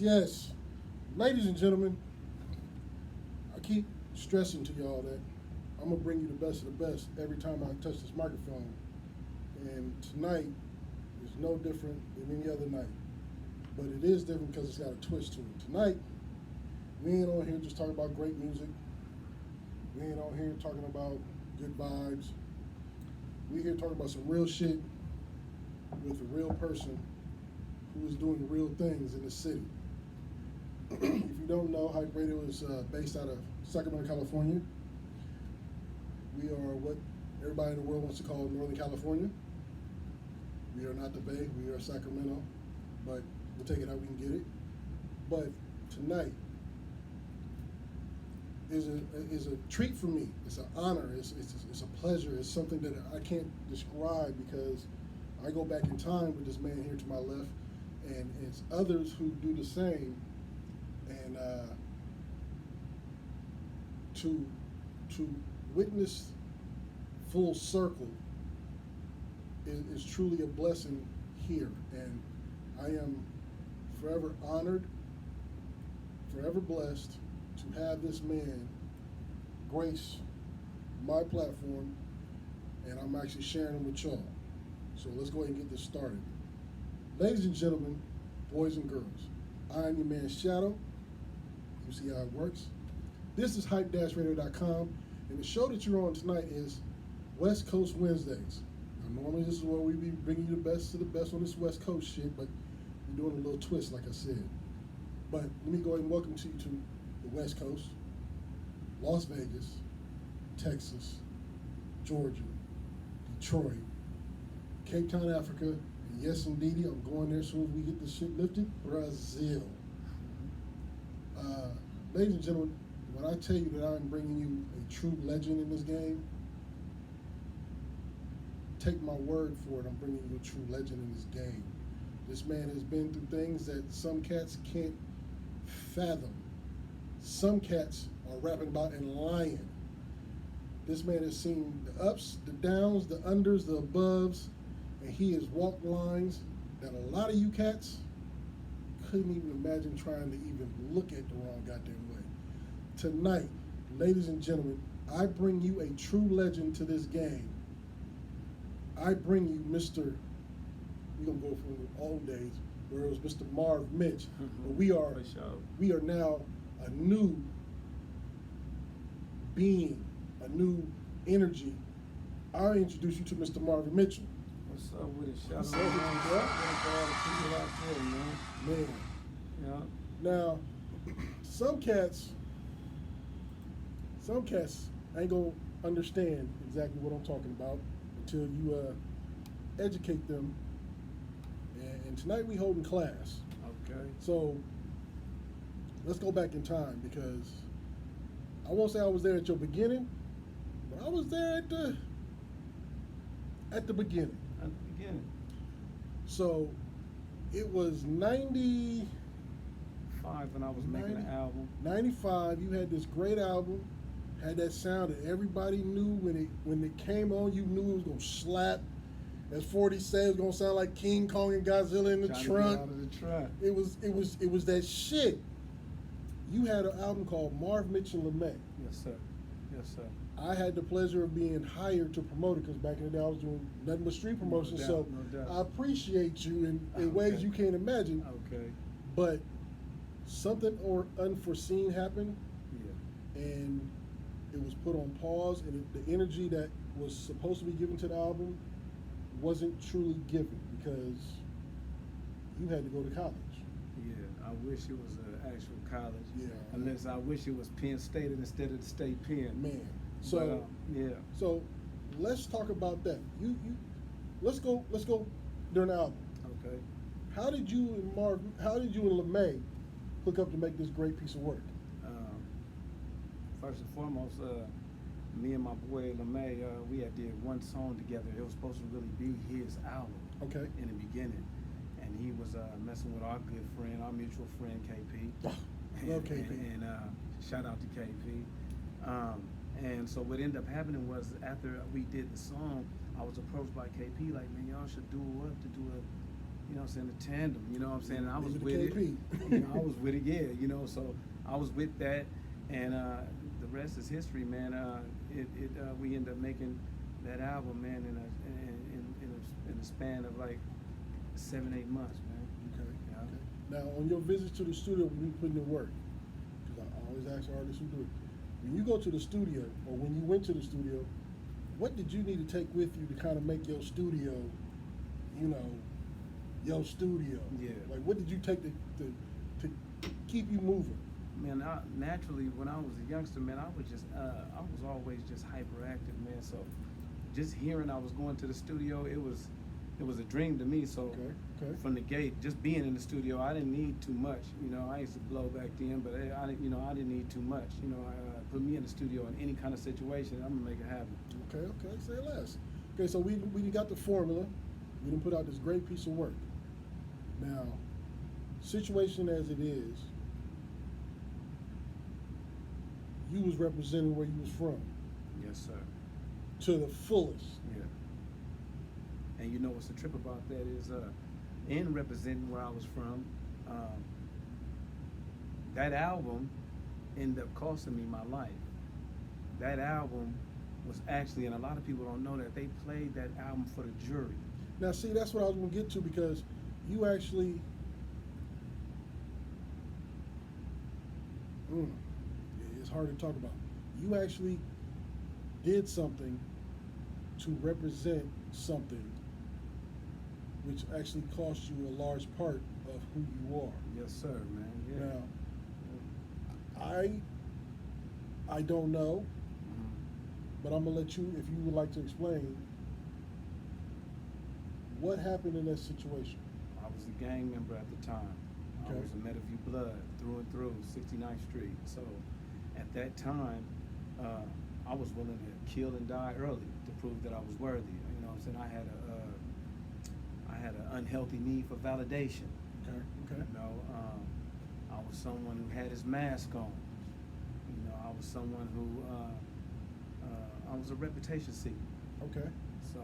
Yes, ladies and gentlemen, I keep stressing to y'all that I'm gonna bring you the best of the best every time I touch this microphone. And tonight is no different than any other night, but it is different because it's got a twist to it. Tonight, we ain't on here just talking about great music. We ain't on here talking about good vibes. We here talking about some real shit with a real person who is doing real things in the city. If you don't know, Hype Radio is based out of Sacramento, California. We are what everybody in the world wants to call Northern California. We are not the Bay, we are Sacramento, but we'll take it how we can get it. But tonight is a treat for me. It's an honor. It's a pleasure. It's something that I can't describe because I go back in time with this man here to my left, and it's others who do the same. And to witness full circle is truly a blessing here, and I am forever honored, forever blessed to have this man grace my platform, and I'm actually sharing him with y'all. So let's go ahead and get this started. Ladies and gentlemen, boys and girls, I am your man Shadow. You see how it works. This is hype-radio.com, and the show that you're on tonight is West Coast Wednesdays. Now, normally this is where we be bringing you the best of the best on this West Coast shit, but we're doing a little twist, like I said. But let me go ahead and welcome you to the West Coast, Las Vegas, Texas, Georgia, Detroit, Cape Town, Africa, and yes, indeedy, I'm going there as soon as we get this shit lifted, Brazil. Ladies and gentlemen, when I tell you that I'm bringing you a true legend in this game, take my word for it, I'm bringing you a true legend in this game. This man has been through things that some cats can't fathom. Some cats are rapping about and lying. This man has seen the ups, the downs, the unders, the aboves, and he has walked lines that a lot of you cats couldn't even imagine trying to even look at the wrong goddamn way. Tonight, ladies and gentlemen, I bring you a true legend to this game. I bring you Mr. We're gonna go from the old days where it was Mr. Marv Mitch, but we are now a new being, a new energy. I'll introduce you to Mr. Marvin Mitchell. What's up with it, Shadow? What's up with you, bro? All the people out there, man. Man. Yeah. Now, some cats ain't gonna understand exactly what I'm talking about until you educate them. And tonight we holding class. Okay. So let's go back in time because I won't say I was there at your beginning, but I was there at the beginning. At the beginning. So it was 95 when I was making an album. 95, you had this great album, had that sound that everybody knew when it came on, you knew it was gonna slap. As 40 said, it was gonna sound like King Kong and Godzilla in the trunk. Out of the trunk. It was that shit. You had an album called Marv Mitchell LeMay. Yes, sir. Yes, sir. I had the pleasure of being hired to promote it because back in the day I was doing nothing but street promotion. No doubt. I appreciate you in ways you can't imagine. Okay. But something or unforeseen happened, Yeah. and it was put on pause, and the energy that was supposed to be given to the album wasn't truly given because you had to go to college. Yeah, I wish it was an actual college. Yeah. Unless I wish it was Penn State instead of the State Penn. Man. So yeah. So let's talk about that. Let's go during the album. Okay. How did you and LeMay hook up to make this great piece of work? First and foremost, me and my boy LeMay, we had did one song together. It was supposed to really be his album. Okay. In the beginning, and he was messing with our good friend, our mutual friend KP. Love KP. And shout out to KP. And so what ended up happening was after we did the song, I was approached by KP like, man, y'all should duo up to do you know what I'm saying, the tandem, you know what I'm saying, and I was Leave it with to it. KP. You know, I was with it, yeah, you know, so I was with that, and the rest is history, man. We ended up making that album, man, in a span of like 7-8 months, man. Okay. Yeah. Okay. Now, on your visits to the studio, when you put in the work, because I always ask artists who do it, when you go to the studio, or when you went to the studio, what did you need to take with you to kind of make your studio, you know, your studio? Yeah. Like, what did you take to keep you moving? Man, naturally, when I was a youngster, man, I was always just hyperactive, man. So, just hearing I was going to the studio, it was a dream to me. So, Okay. from the gate, just being in the studio, I didn't need too much. You know, I used to blow back then, but I didn't need too much. You know, put me in the studio in any kind of situation, I'm gonna make it happen. Okay, say less. Okay, so we got the formula. We done put out this great piece of work. Now, situation as it is, you was representing where you was from Yes, sir. to the fullest. Yeah. And you know what's the trip about that is, in representing where I was from, that album ended up costing me my life. That album was actually, and a lot of people don't know that, they played that album for the jury. Now, see, that's what I was going to get to, because you actually, it's hard to talk about. You actually did something to represent something which actually cost you a large part of who you are. Yes, sir, man. Yeah. Now, I don't know, Mhm. but I'm gonna let you, if you would like to explain, what happened in that situation. I was a gang member at the time. Okay. I was a Meadowview Blood through and through, 69th Street. So at that time, I was willing to kill and die early to prove that I was worthy. You know what I'm saying? I had an unhealthy need for validation. Okay. You know, I was someone who had his mask on. You know, I was someone who, I was a reputation seeker. Okay. So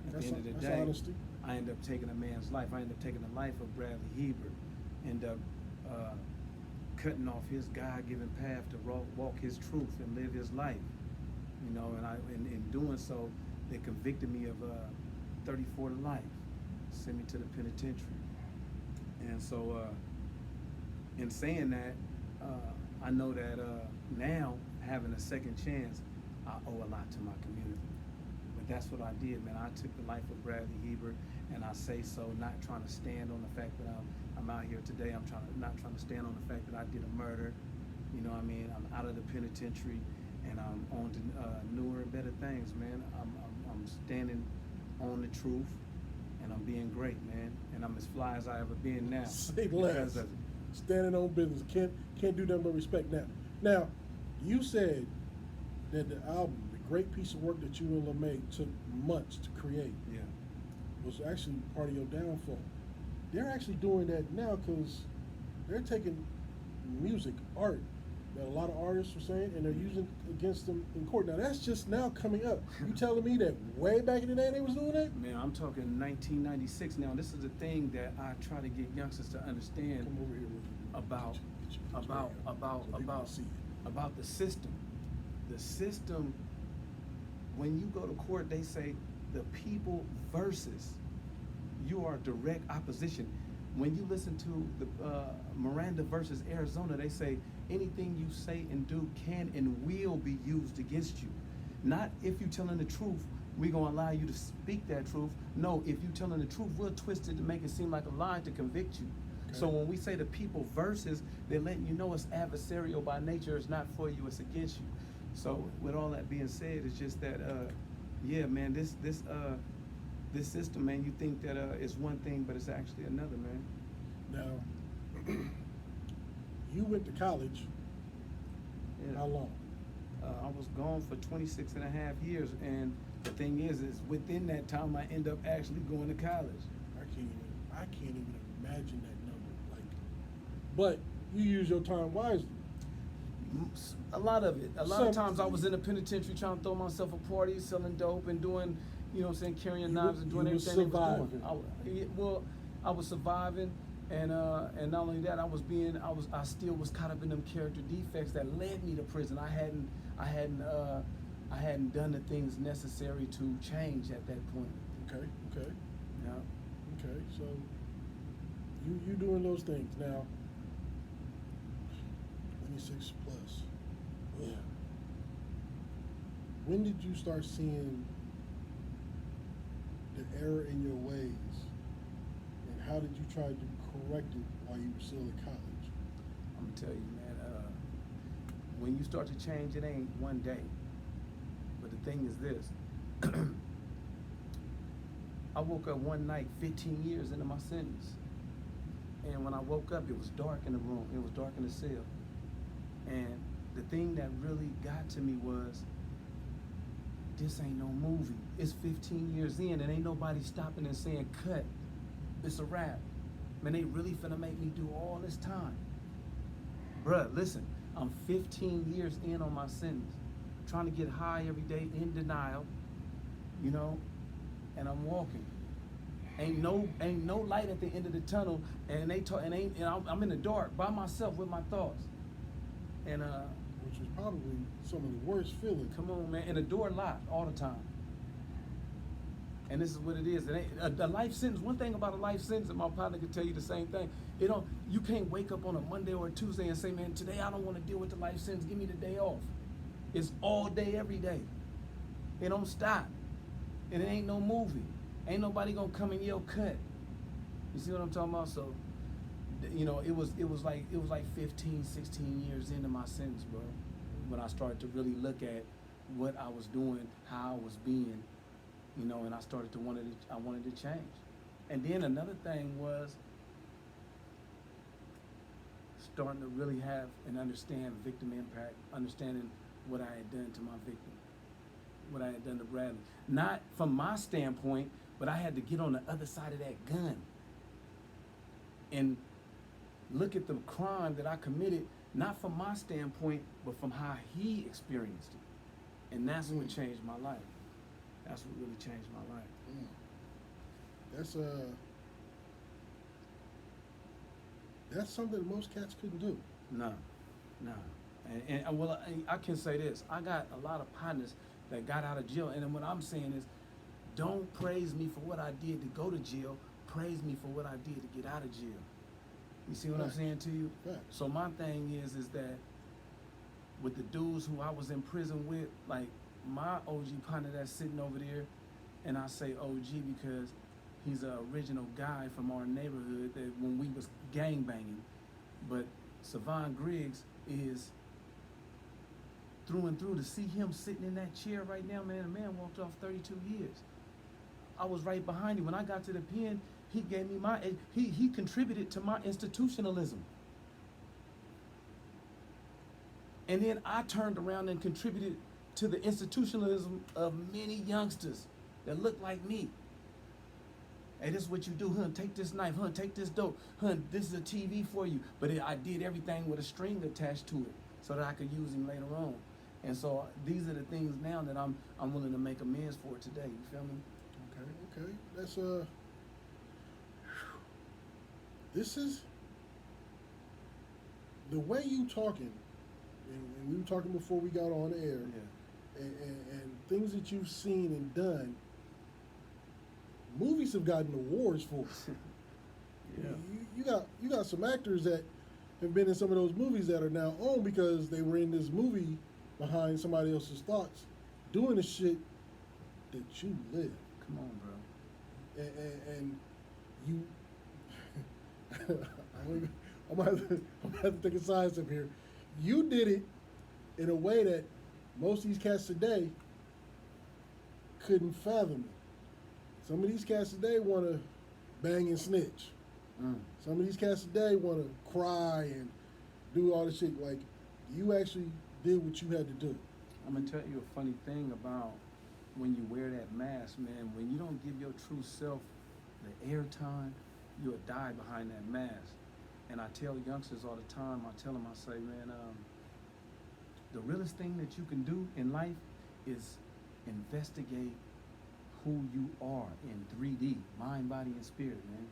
at That's the end of the that's day, honesty. I ended up taking a man's life. I ended up taking the life of Bradley Hebert. Ended up cutting off his God-given path to walk his truth and live his life. You know, and in doing so, they convicted me of 34 to life, sent me to the penitentiary. And so, in saying that, I know that now, having a second chance, I owe a lot to my community. But that's what I did, man. I took the life of Bradley Hebert, and I say so, not trying to stand on the fact that I'm out here today. I'm not trying to stand on the fact that I did a murder. You know what I mean? I'm out of the penitentiary, and I'm on to newer and better things, man. I'm standing on the truth, and I'm being great, man. And I'm as fly as I ever been now. Say less. Because of it. Standing on business. Can't do nothing but respect that. Now, you said that the album, the great piece of work that you and LeMay took months to create, Yeah. was actually part of your downfall. They're actually doing that now because they're taking music, art, that a lot of artists were saying, and they're using against them in court. Now, that's just now coming up. You telling me that way back in the day they was doing that? Man, I'm talking 1996 now. This is the thing that I try to get youngsters to understand Come over here with me. about See it. about the system. The system, when you go to court, they say the people versus you are direct opposition. When you listen to the Miranda versus Arizona, they say anything you say and do can and will be used against you. Not if you're telling the truth, we're gonna allow you to speak that truth. No, if you're telling the truth, we'll twist it to make it seem like a lie to convict you. Okay. So when we say the people versus, they're letting you know it's adversarial by nature. It's not for you, it's against you. So with all that being said, it's just that, yeah, man, this system, man, you think that it's one thing, but it's actually another, man. Now, you went to college. Yeah. How long? I was gone for 26 and a half years, and the thing is within that time, I end up actually going to college. I can't even imagine that number. Like, but you use your time wisely. A lot of it. A lot Some- of times I was in the penitentiary trying to throw myself a party, selling dope and doing, you know what I'm saying, carrying knives and doing you was everything they was surviving. doing. Well, I was surviving, and not only that, I still was caught up in them character defects that led me to prison. I hadn't done the things necessary to change at that point. Okay. Okay. Yeah. Okay. So you doing those things now? 26 plus. Yeah. When did you start seeing the error in your ways, and how did you try to correct it while you were still in college? I'm gonna tell you, man. When you start to change, it ain't one day. But the thing is this: I woke up one night, 15 years into my sentence, and when I woke up, it was dark in the room. It was dark in the cell, and the thing that really got to me was, this ain't no movie. It's 15 years in, and ain't nobody stopping and saying, cut. It's a wrap. Man, they really finna make me do all this time. Bruh, listen, I'm 15 years in on my sentence, trying to get high every day, in denial, you know, and I'm walking. Ain't no light at the end of the tunnel, and I'm in the dark by myself with my thoughts. And Which was probably some of the worst feelings. come on, man, and the door locked all the time. And this is what it is. It ain't a life sentence. One thing about a life sentence, and my partner can tell you the same thing. You can't wake up on a Monday or a Tuesday and say, man, today I don't want to deal with the life sentence. Give me the day off. It's all day, every day. It don't stop. And it ain't no movie. Ain't nobody gonna come and yell cut. You see what I'm talking about? So, you know, it was like 15, 16 years into my sentence, bro, when I started to really look at what I was doing, how I was being, you know, and I wanted to change. And then another thing was starting to really have and understand victim impact, understanding what I had done to my victim, what I had done to Bradley. Not from my standpoint, but I had to get on the other side of that gun and look at the crime that I committed, not from my standpoint, but from how he experienced it. And that's what changed my life. That's what really changed my life. That's something most cats couldn't do. No. And well, I can say this. I got a lot of partners that got out of jail. And then what I'm saying is, don't praise me for what I did to go to jail. Praise me for what I did to get out of jail. You see what I'm saying to you? Right. So my thing is that with the dudes who I was in prison with, like my OG partner that's sitting over there, and I say OG because he's an original guy from our neighborhood that when we was gang banging, but Savon Griggs is through and through. To see him sitting in that chair right now, man, the man walked off 32 years. I was right behind him. When I got to the pen, he gave me he contributed to my institutionalism. And then I turned around and contributed to the institutionalism of many youngsters that look like me. Hey, this is what you do, hun. Take this knife, hun. Take this dope, hun. This is a TV for you. But I did everything with a string attached to it so that I could use him later on. And so these are the things now that I'm willing to make amends for today. You feel me? Okay. That's this is the way you talking, and we were talking before we got on air, Yeah. and things that you've seen and done. Movies have gotten awards for. Yeah. You got some actors that have been in some of those movies that are now on because they were in this movie behind somebody else's thoughts, doing the shit that you live. Come on, bro. And you, I'm gonna have to take a side step here. You did it in a way that most of these cats today couldn't fathom it. Some of these cats today want to bang and snitch. Some of these cats today want to cry and do all this shit. Like, you actually did what you had to do. I'm gonna tell you a funny thing about when you wear that mask, man. When you don't give your true self the airtime, you'll die behind that mask. And I tell youngsters all the time, I say, man, the realest thing that you can do in life is investigate who you are in 3D, mind, body, and spirit, man.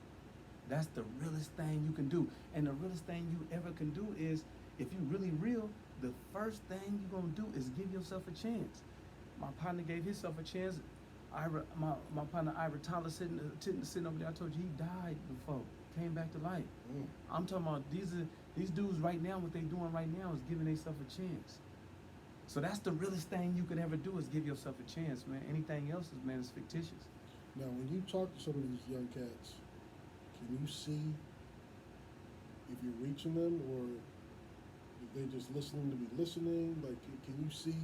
That's the realest thing you can do. And the realest thing you ever can do is, if you really real, the first thing you're gonna do is give yourself a chance. My partner gave himself a chance. My partner Ira Tyler sitting over there. I told you he died before, came back to life. I'm talking about these dudes right now. What they doing right now is giving themselves a chance. So that's the realest thing you could ever do, is give yourself a chance, man. Anything else is, man, is fictitious. Now, when you talk to some of these young cats, can you see if you're reaching them, or if they're just listening to be listening? Like, can you see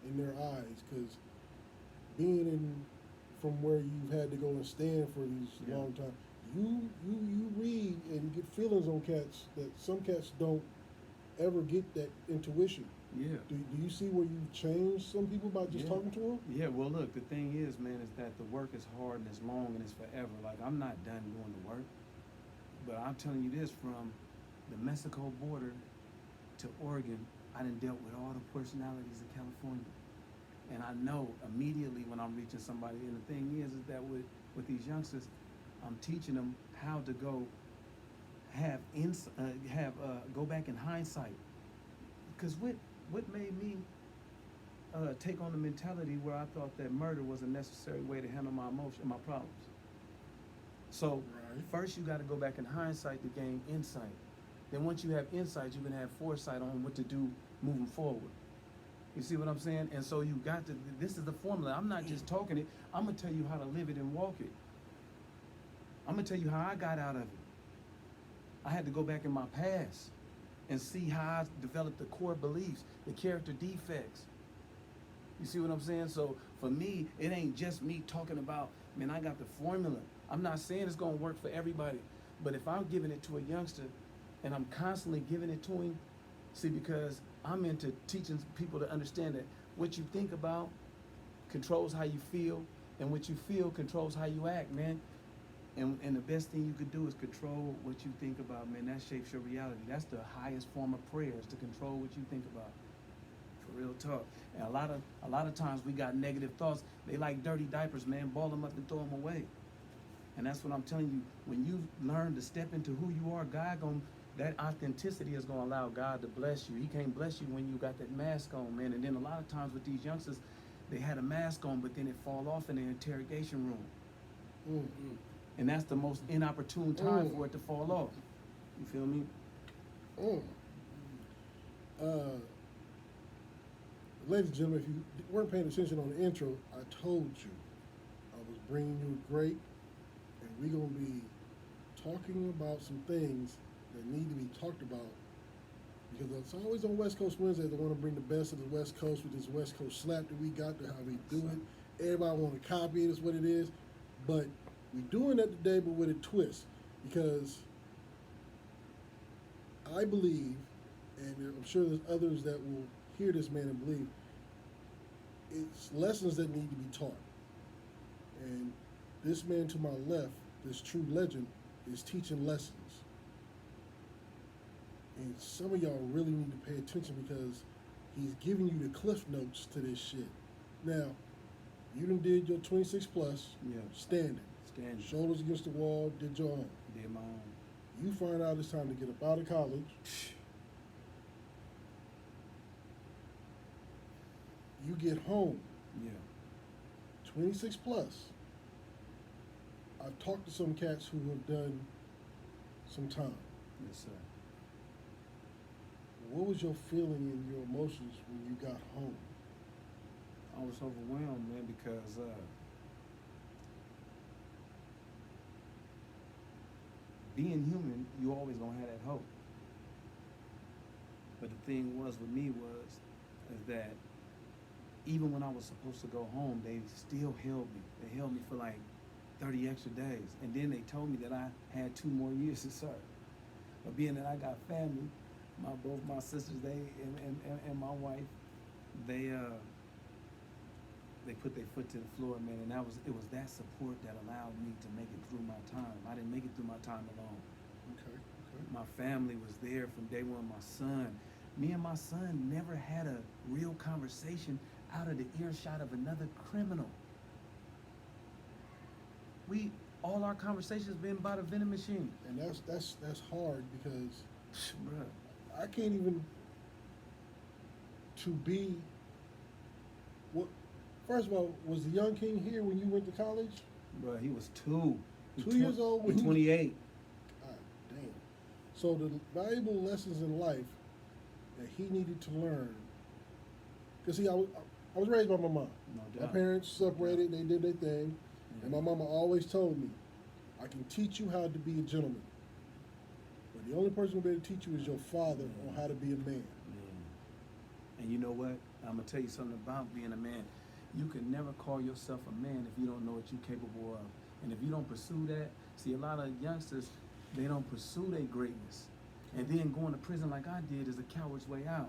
in their eyes? Because being from where you've had to go and stand for these long time, you read and get feelings on cats that some cats don't ever get that intuition. Yeah. Do you see where you've changed some people by just talking to them? Yeah, well, look, the thing is, man, is that the work is hard and it's long and it's forever. Like, I'm not done doing the work, but I'm telling you this, from the Mexico border to Oregon, I done dealt with all the personalities of California. And I know immediately when I'm reaching somebody. And the thing is that with these youngsters, I'm teaching them how to go go back in hindsight. Because what made me take on the mentality where I thought that murder was a necessary way to handle my problems. So first you got to go back in hindsight to gain insight. Then once you have insight, you can have foresight on what to do moving forward. You see what I'm saying? And so you got to, this is the formula. I'm not just talking it. I'm going to tell you how to live it and walk it. I'm going to tell you how I got out of it. I had to go back in my past and see how I developed the core beliefs, the character defects. You see what I'm saying? So for me, it ain't just me talking about, man, I got the formula. I'm not saying it's going to work for everybody. But if I'm giving it to a youngster and I'm constantly giving it to him, see, because I'm into teaching people to understand that what you think about controls how you feel, and what you feel controls how you act, man. And the best thing you could do is control what you think about, man. That shapes your reality. That's the highest form of prayer, is to control what you think about. For real talk. And a lot of times we got negative thoughts. They like dirty diapers, man. Ball them up and throw them away. And that's what I'm telling you. When you learn to step into who you are, that authenticity is gonna allow God to bless you. He can't bless you when you got that mask on, man. And then a lot of times with these youngsters, they had a mask on, but then it fall off in the interrogation room. Mm-hmm. And that's the most inopportune time for it to fall off. You feel me? Ladies and gentlemen, if you weren't paying attention on the intro, I told you I was bringing you a great, and we're going to be talking about some things that need to be talked about, because it's always on West Coast Wednesday. They want to bring the best of the West Coast with this West Coast slap that we got, to how we do it. Everybody want to copy it, is what it is. But we're doing that today, but with a twist, because I believe, and I'm sure there's others that will hear this man and believe, it's lessons that need to be taught. And this man to my left, this true legend, is teaching lessons. And some of y'all really need to pay attention, because he's giving you the cliff notes to this shit. Now, you done did your 26 plus, standing. Shoulders against the wall, did your own. Did my own. You find out it's time to get up out of college. You get home. 26 plus. I've talked to some cats who have done some time. Yes, sir. What was your feeling and your emotions when you got home? I was overwhelmed, man, because being human, you always gonna have that hope. But the thing was with me is that even when I was supposed to go home, they still held me. They held me for like 30 extra days. And then they told me that I had 2 more years to serve. But being that I got family, both my sisters, and my wife, they put their foot to the floor, man, and it was that support that allowed me to make it through my time. I didn't make it through my time alone. Okay. My family was there from day one. My son, me and my son never had a real conversation out of the earshot of another criminal. all our conversations been about a vending machine. And that's hard because Bruh. I can't even to be what. First of all, was the young king here when you went to college? Bruh, he was two. 2 years old when He he- 28. God damn. So the valuable lessons in life that he needed to learn. Because see, I was raised by my mom. No My doubt. parents separated, they did their thing. And Yeah. my mama always told me, I can teach you how to be a gentleman. But the only person who'll be able to teach you is your father on how to be a man. Yeah. And you know what? I'm gonna tell you something about being a man. You can never call yourself a man if you don't know what you're capable of. And if you don't pursue that, see, a lot of youngsters, they don't pursue their greatness. And then going to prison like I did is a coward's way out.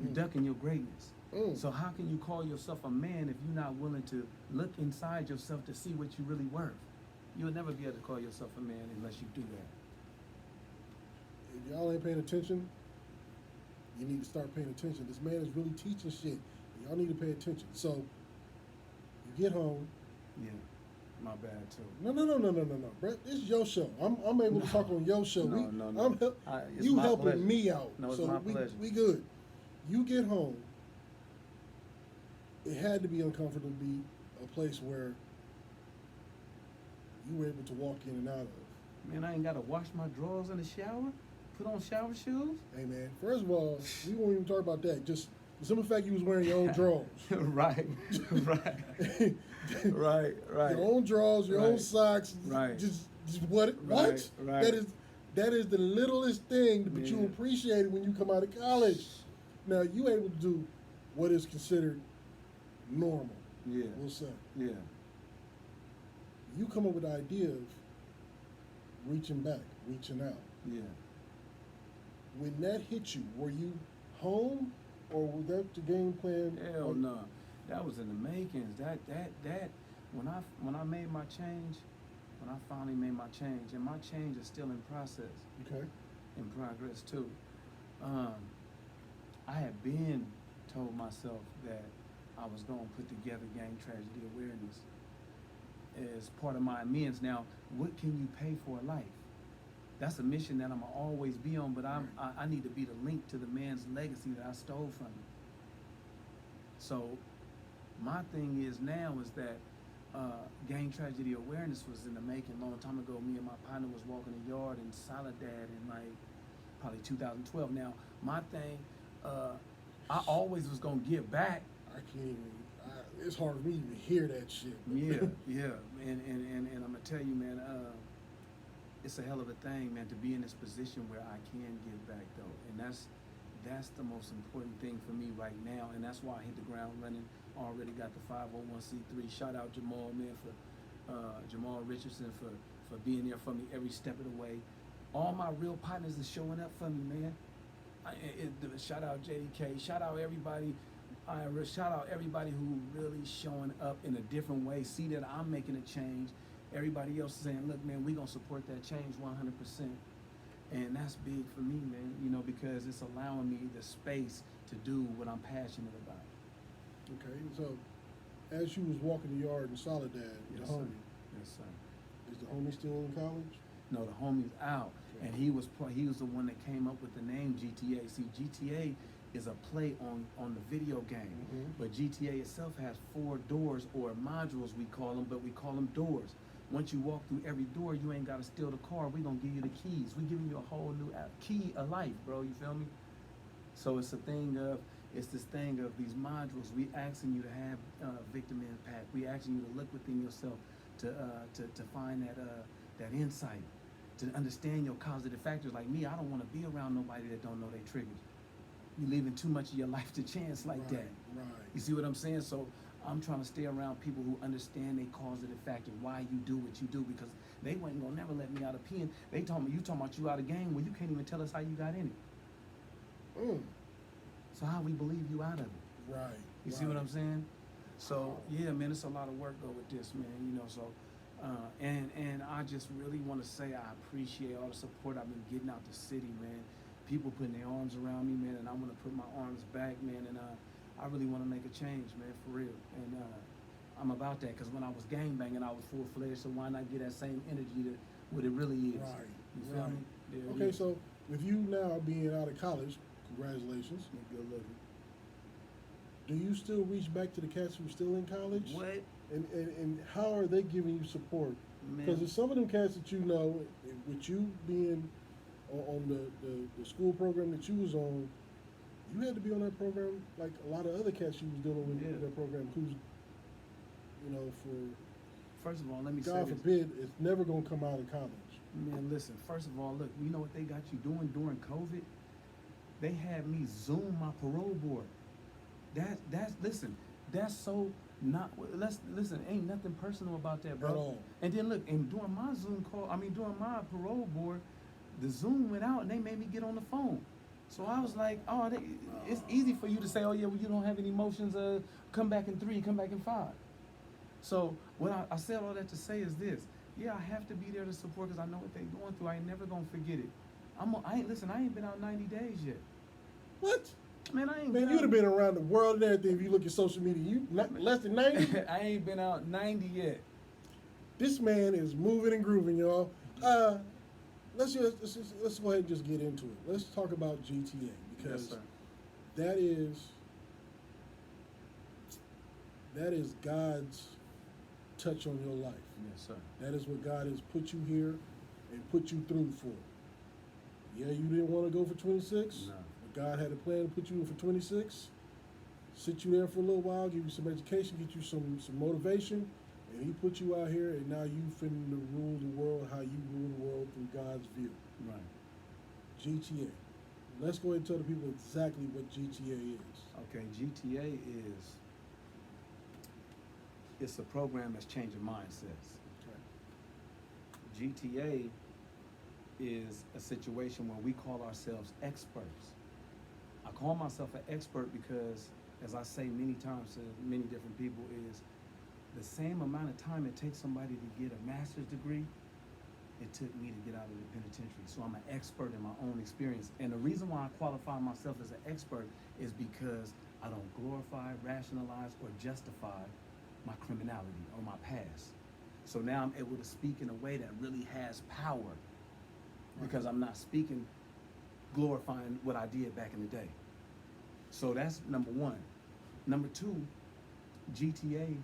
You're ducking your greatness. So how can you call yourself a man if you're not willing to look inside yourself to see what you're really worth? You'll never be able to call yourself a man unless you do that. If y'all ain't paying attention, you need to start paying attention. This man is really teaching shit. Y'all need to pay attention. So you get home. Yeah, my bad too. No, Brett. This is your show. I'm able to talk on your show. No. It's You my helping pleasure. me out. No, it's so my pleasure. we good. You get home. It had to be uncomfortable to be a place where you were able to walk in and out of. Man, I ain't gotta wash my drawers in the shower, put on shower shoes. Hey man, first of all, we won't even talk about that. Just the simple fact you was wearing your own drawers. right. Your own drawers, your own Right. socks. Right. Just what? What? Right. That is the littlest thing, but you Yeah. appreciate it when you come out of college. Now you able to do what is considered normal. Yeah. We'll say. Yeah. You come up with the idea of reaching back, reaching out. Yeah. When that hit you, were you home, or was that the game plan? Hell no. That was in the makings. That when I made my change, when I finally made my change, and my change is still in process, Okay. in progress too. I had been told myself that I was gonna put together gang tragedy awareness as part of my amends. Now, what can you pay for a life? That's a mission that I'm gonna always be on, but I need to be the link to the man's legacy that I stole from him. So my thing is now is that gang tragedy awareness was in the making a long time ago. Me and my partner was walking the yard in Soledad in like probably 2012. Now my thing, I always was gonna give back. I can't even. It's hard for me to even hear that shit. Yeah, and I'm gonna tell you, man, it's a hell of a thing, man, to be in this position where I can give back though, and that's the most important thing for me right now, and that's why I hit the ground running. Already got the 501c3. Shout out Jamal, man, for Jamal Richardson for being there for me every step of the way. All my real partners is showing up for me, man. Shout out JDK. Shout out everybody. Shout out everybody who really showing up in a different way. See that I'm making a change. Everybody else is saying, look, man, we gonna support that change 100%. And that's big for me, man, you know, because it's allowing me the space to do what I'm passionate about. Okay, so as you was walking the yard in Soledad, Yes, the sir. homie, Yes, sir. is the homie still in college? No, the homie's out, Okay. and he was the one that came up with the name GTA. See, GTA is a play on the video game, but GTA itself has 4 doors, or modules we call them, but we call them doors. Once you walk through every door, you ain't gotta steal the car. We gonna give you the keys. We giving you a whole new key of life, bro. You feel me? So it's this thing of these modules. We asking you to have victim impact. We asking you to look within yourself to find that insight, to understand your causative factors. Like me, I don't want to be around nobody that don't know their triggers. You leaving too much of your life to chance like Right, that. right. You see what I'm saying? So I'm trying to stay around people who understand their causative factor, why you do what you do, because they wasn't gonna never let me out of peeing. They told me, you talking about you out of game, well, you can't even tell us how you got in it. So how we believe you out of it? Right. You see what I'm saying? So yeah, man, it's a lot of work though with this, man. You know, so and I just really want to say I appreciate all the support I've been getting out the city, man. People putting their arms around me, man, and I want to put my arms back, man, and I really want to make a change, man, for real. And I'm about that because when I was gangbanging, I was full fledged. So why not get that same energy to what it really is? Right. You feel Right. me? There it Okay, is. so with you now being out of college, congratulations. Yeah, good looking. Do you still reach back to the cats who are still in college? What? And how are they giving you support? Man. Because there's some of them cats that you know, with you being on the school program that you was on, you had to be on that program like a lot of other cats you was dealing with Yeah. in that program who's, you know, for First of all, let me say God this. forbid, it's never gonna come out of college. Man, listen. First of all, look. You know what they got you doing during COVID? They had me Zoom my parole board. That's listen. That's so not. Let's listen. Ain't nothing personal about that, bro. At all. And then look, and during my Zoom call, I mean during my parole board, the Zoom went out and they made me get on the phone. So I was like, oh, it's easy for you to say, oh yeah, well you don't have any emotions. Come back in 3, come back in 5. So what I said all that to say is this. Yeah, I have to be there to support because I know what they're going through. I ain't never gonna forget it. I ain't been out 90 days yet. What? Man, I ain't. Man, been you'd have out- been around the world and everything if you look at social media. You not less than 90? I ain't been out 90 yet. This man is moving and grooving, y'all. Let's go ahead and just get into it. Let's talk about GTA because Yes, sir. that is God's touch on your life. Yes, sir. That is what God has put you here and put you through for. Yeah, you didn't want to go for 26, No. but God had a plan to put you in for 26. Sit you there for a little while, give you some education, get you some motivation, and He put you out here, and now you finna rule the world how you rule the world through God's view. Right. GTA. Let's go ahead and tell the people exactly what GTA is. Okay, GTA is it's a program that's changing mindsets. GTA is a situation where we call ourselves experts. I call myself an expert because, as I say many times to many different people, is the same amount of time it takes somebody to get a master's degree, it took me to get out of the penitentiary. So I'm an expert in my own experience. And the reason why I qualify myself as an expert is because I don't glorify, rationalize, or justify my criminality or my past. So now I'm able to speak in a way that really has power because I'm not speaking glorifying what I did back in the day. So that's number one. Number two, GTA,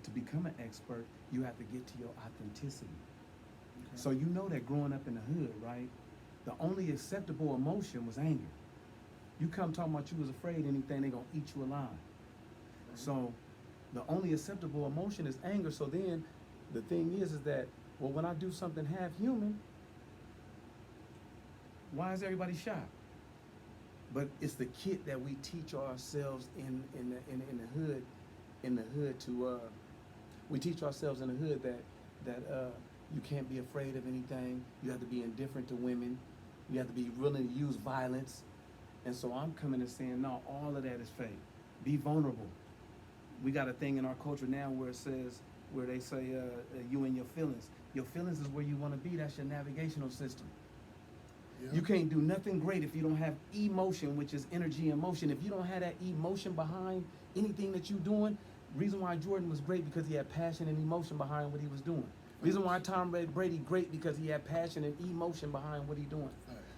to become an expert, you have to get to your authenticity. Okay. So you know that growing up in the hood, right? The only acceptable emotion was anger. You come talking about you was afraid anything, they gonna eat you alive. Right. So the only acceptable emotion is anger. So then the thing is that, well, when I do something half human, why is everybody shocked? But it's the kit that we teach ourselves in the hood to we teach ourselves in the hood that you can't be afraid of anything. You have to be indifferent to women. You have to be willing to use violence. And so I'm coming and saying, no, all of that is fake. Be vulnerable. We got a thing in our culture now where they say you and your feelings. Your feelings is where you want to be. That's your navigational system. Yeah. You can't do nothing great if you don't have emotion, which is energy and motion. If you don't have that emotion behind anything that you're doing, reason why Jordan was great because he had passion and emotion behind what he was doing. Reason why Tom Brady great because he had passion and emotion behind what he doing.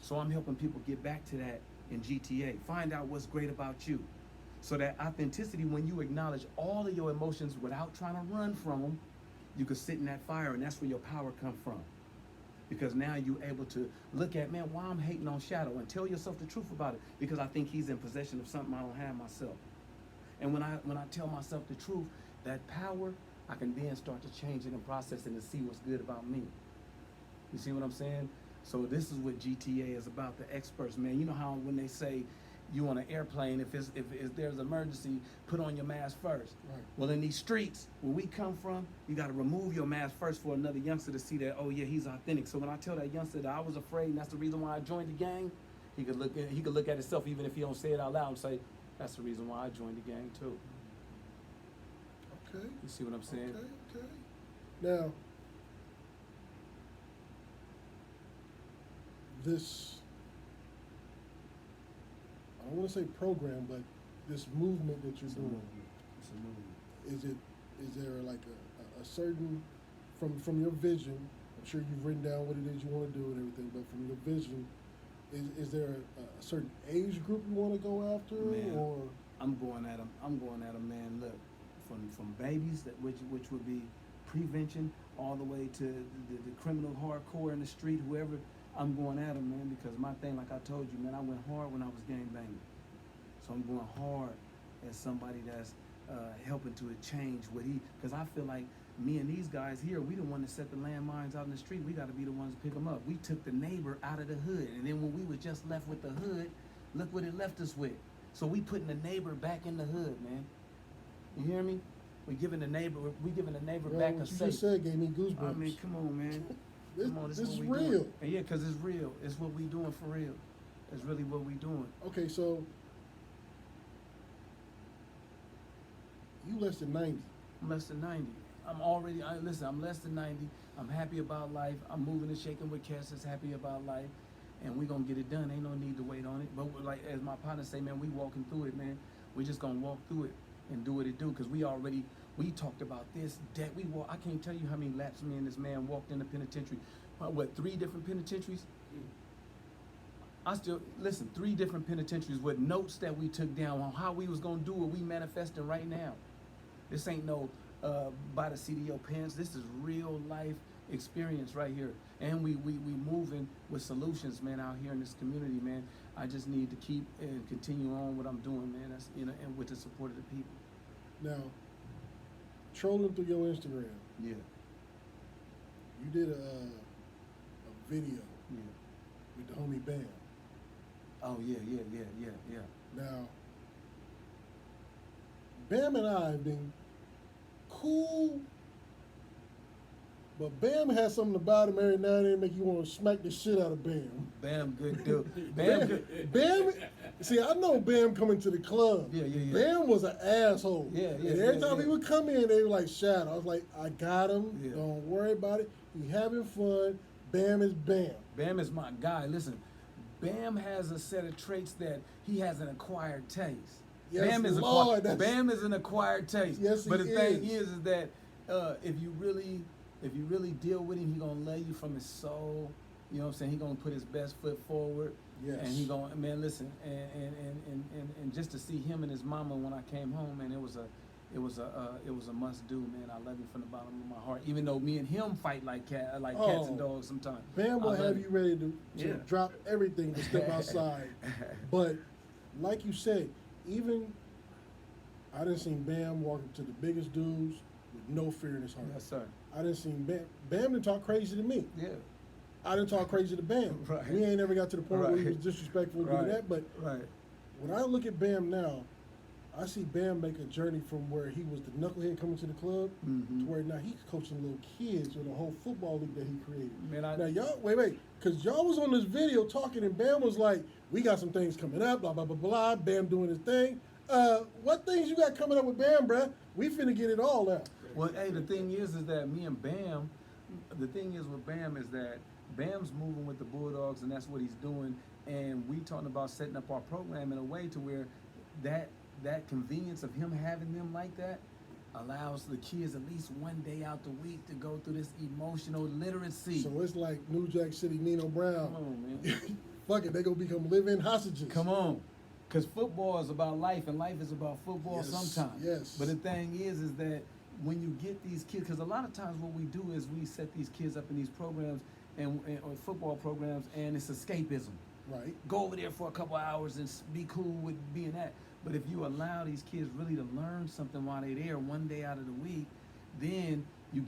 So I'm helping people get back to that in GTA. Find out what's great about you. So that authenticity, when you acknowledge all of your emotions without trying to run from them, you can sit in that fire, and that's where your power come from. Because now you're able to look at, man, why I'm hating on Shadow, and tell yourself the truth about it. Because I think he's in possession of something I don't have myself. And when I tell myself the truth, that power, I can then start to change it and process it and see what's good about me. You see what I'm saying? So this is what GTA is about, the experts, man. You know how when they say you on an airplane, if there's an emergency, put on your mask first. Right. Well, in these streets, where we come from, you got to remove your mask first for another youngster to see that, oh yeah, he's authentic. So when I tell that youngster that I was afraid and that's the reason why I joined the gang, he could look at himself even if he don't say it out loud and say, that's the reason why I joined the gang too. Okay. You see what I'm saying? Okay. Now, this, I don't want to say program, but this movement that you're It's a doing, movement. It's a movement. is it is there like a certain from your vision? I'm sure you've written down what it is you want to do and everything, but from your vision, is there a certain age group you want to go after, Man, or I'm going at them. I'm going at them, man. Look, from babies, which would be prevention, all the way to the criminal hardcore in the street, whoever. I'm going at them, man, because my thing, like I told you, man, I went hard when I was gang banging. So I'm going hard as somebody that's helping to change what because I feel like me and these guys here, we the one that set the landmines out in the street. We got to be the ones to pick them up. We took the neighbor out of the hood, and then when we were just left with the hood, look what it left us with. So we putting the neighbor back in the hood, man. You hear me? We giving the neighbor back a what you safe. just said gave me goosebumps. I mean, come on, man. this Come on, is what we real. doing. And yeah, because it's real. It's what we doing for real. It's really what we doing. Okay, so you less than 90. I'm less than 90. I'm less than 90. I'm happy about life. I'm moving and shaking with cats that's happy about life. And we gonna get it done. Ain't no need to wait on it. But like as my partner say, man, we walking through it, man. We just gonna walk through it and do what it do. Cause we talked about this. I can't tell you how many laps me and this man walked in the penitentiary. 3 different penitentiaries? I still, listen, 3 different penitentiaries with notes that we took down on how we was gonna do what we manifesting right now. This ain't no by the CDO pens. This is real life experience right here. And we moving with solutions, man, out here in this community, man. I just need to keep and continue on what I'm doing, man. That's and with the support of the people. Now, trolling through your Instagram, Yeah. you did a video Yeah. with the homie Bam. Oh yeah. Now, Bam and I have been cool, but Bam has something about him every now and then make you want to smack the shit out of Bam. Bam, good dude. Bam, good. Bam, see, I know Bam coming to the club. Yeah. Bam was an asshole. Yeah. And every time he would come in, they were like, shout. I was like, I got him. Yeah. Don't worry about it. He having fun. Bam is Bam. Bam is my guy. Listen, Bam has a set of traits that he has an acquired taste. Yes, Bam is Lord, Bam is an acquired taste. Yes, but the he thing is. is that if you really deal with him, he gonna love you from his soul. You know what I'm saying? He gonna put his best foot forward. Yes. And he gonna, man, listen, and just to see him and his mama when I came home, man, it was a must do, man. I love you from the bottom of my heart. Even though me and him fight like cats and dogs sometimes. Bam will have you ready to Yeah. drop everything to step outside. But like you said, even I done seen Bam walk up to the biggest dudes with no fear in his heart. Yes, sir. I done seen Bam. Bam done talk crazy to me. Yeah. I done talk crazy to Bam. Right. We ain't never got to the point where he Right. was disrespectful Right. doing that. But Right. when I look at Bam now, I see Bam make a journey from where he was the knucklehead coming to the club Mhm. to where now he's coaching little kids with a whole football league that he created. Man, Now y'all, wait, because y'all was on this video talking and Bam was like, we got some things coming up, blah, blah, blah, blah, Bam doing his thing. What things you got coming up with Bam, bruh? We finna get it all out. Well, hey, the thing is that me and Bam, the thing is with Bam is that Bam's moving with the Bulldogs and that's what he's doing. And we talking about setting up our program in a way to where that convenience of him having them like that allows the kids at least one day out the week to go through this emotional literacy. So it's like New Jack City, Nino Brown. Come on, man. Fuck it, they gonna become living hostages. Come on. Because football is about life and life is about football Yes, sometimes. yes. But the thing is that when you get these kids, because a lot of times what we do is we set these kids up in these programs or football programs and it's escapism. Right. Go over there for a couple hours and be cool with being that. But if you allow these kids really to learn something while they're there one day out of the week, then you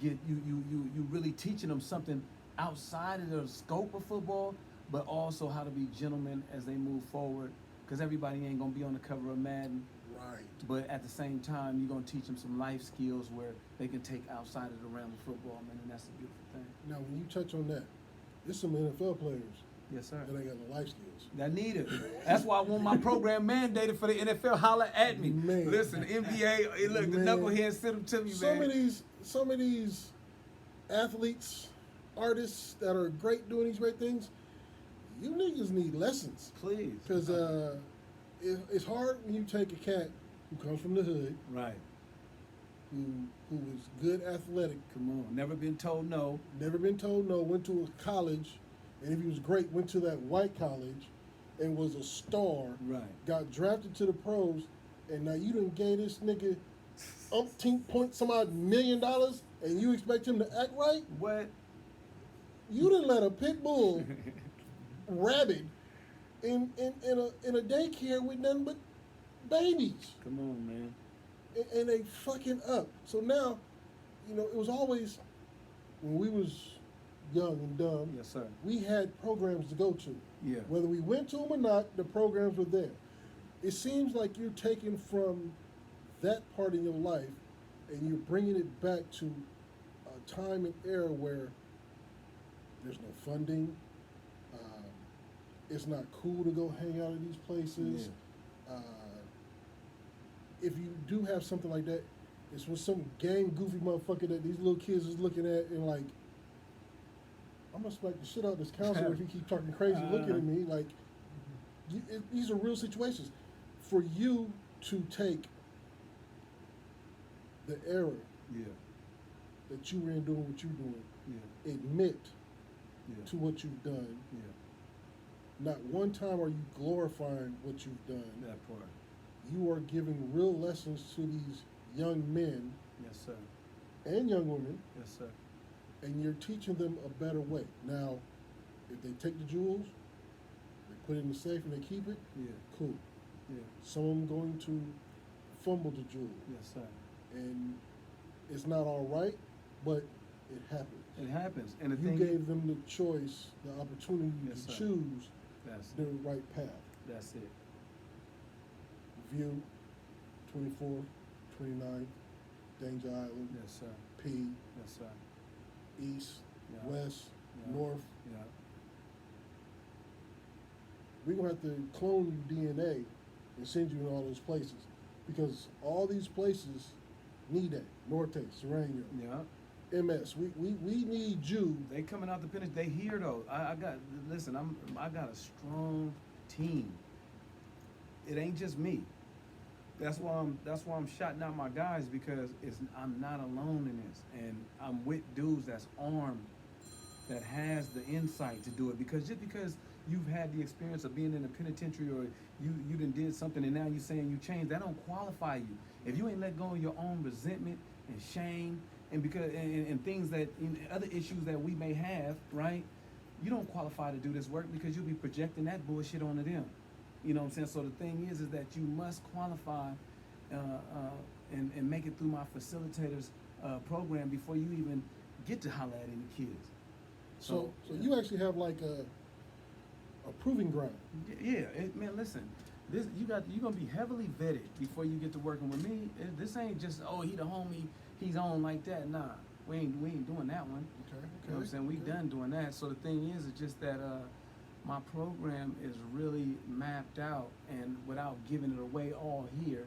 really teaching them something outside of the scope of football, but also how to be gentlemen as they move forward. Because everybody ain't gonna be on the cover of Madden. Right. But at the same time, you're gonna teach them some life skills where they can take outside of the realm of football, man, and that's a beautiful thing. Now, when you touch on that, there's some NFL players Yes, sir. that ain't got no life skills. I need it. That's why I want my program mandated for the NFL. Holla at me. Man. Listen, NBA, hey, look, the Man. knucklehead send them to me, Some man. of these athletes, artists that are great doing these great things, you niggas need lessons. Please. Because it's hard when you take a cat who comes from the hood, Right. who was good athletic, Come on, never been told no. never been told no, went to a college, and if he was great, went to that white college, and was a star. Right. Got drafted to the pros, and now you done gave this nigga umpteen point some odd $1 million, and you expect him to act right? What? You done let a pit bull rabid in a daycare with nothing but babies. Come on, man. And they fucking up. So now, it was always, when we was young and dumb, Yes, sir. we had programs to go to. Yeah. Whether we went to them or not, the programs were there. It seems like you're taking from that part of your life and you're bringing it back to a time and era where there's no funding. It's not cool to go hang out at these places. Yeah. If you do have something like that, it's with some gang goofy motherfucker that these little kids is looking at and like, I'm gonna smack the shit out of this counselor if he keep talking crazy, looking at me like. These are real situations. For you to take the error Yeah. that you were in doing what you're doing, Yeah. admit Yeah. to what you've done. Yeah. Not one time are you glorifying what you've done. That part. You are giving real lessons to these young men Yes, sir. and young women, Yes, sir. and you're teaching them a better way. Now, if they take the jewels, they put it in the safe and they keep it, Yeah. cool. Yeah. Some of them going to fumble the jewel, Yes, sir. and it's not all right, but it happens. It happens, and the You thing gave them the choice, the opportunity Yes, to sir. choose That's the right path. That's it. View, 24th, 29th, Danger Island, Yes, sir. P, Yes, sir. East, Yeah. West, Yeah. North. Yeah. We're going to have to clone your DNA and send you in all those places, because all these places need that. Norte, Sereno, Yeah. MS. We need you. They coming out the finish. They here though. I got listen. I got a strong team. It ain't just me. That's why I'm shouting out my guys, because I'm not alone in this, and I'm with dudes that's armed, that has the insight to do it. Because just because you've had the experience of being in a penitentiary, or you done did something and now you saying you changed, that don't qualify you. If you ain't let go of your own resentment and shame and things that other issues that we may have, right? You don't qualify to do this work, because you'll be projecting that bullshit onto them. You know what I'm saying? So the thing is that you must qualify and make it through my facilitators program before you even get to holler at any kids. So you actually have like a proving ground. Yeah, man, listen, you're gonna be heavily vetted before you get to working with me. This ain't just, oh, he the homie, he's on like that. Nah, we ain't doing that one. Okay. You know what I'm saying? We done doing that. So the thing is, it's just that my program is really mapped out, and without giving it away all here,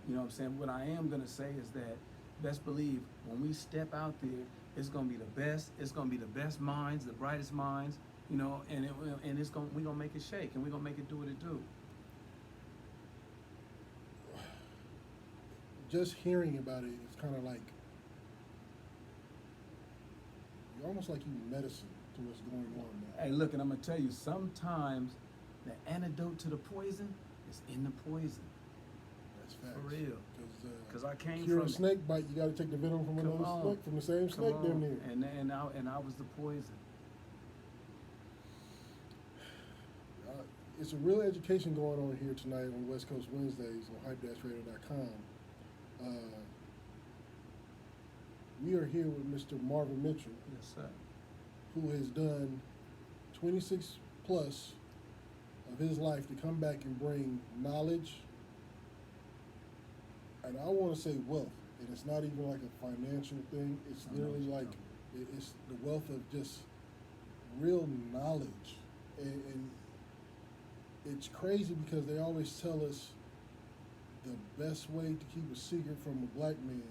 you know what I'm saying? What I am gonna say is that best believe when we step out there, it's gonna be the best. It's gonna be the best minds, the brightest minds, you know, and we're gonna make it shake, and we're gonna make it do what it do. Just hearing about it, it's kind of like, you're almost like you medicine to what's going on now. Hey, look, and I'm gonna tell you, sometimes the antidote to the poison is in the poison. That's facts. For real. Because I came cure from a snake bite, you got to take the venom from another snake, from the same Come snake on. damn near. And I was the poison. It's a real education going on here tonight on West Coast Wednesdays on hype-radio.com. We are here with Mr. Marvin Mitchell, Yes, sir. who has done 26 plus of his life to come back and bring knowledge, and I want to say wealth, and it's not even like a financial thing. It's literally like it's the wealth of just real knowledge, and it's crazy because they always tell us the best way to keep a secret from a black man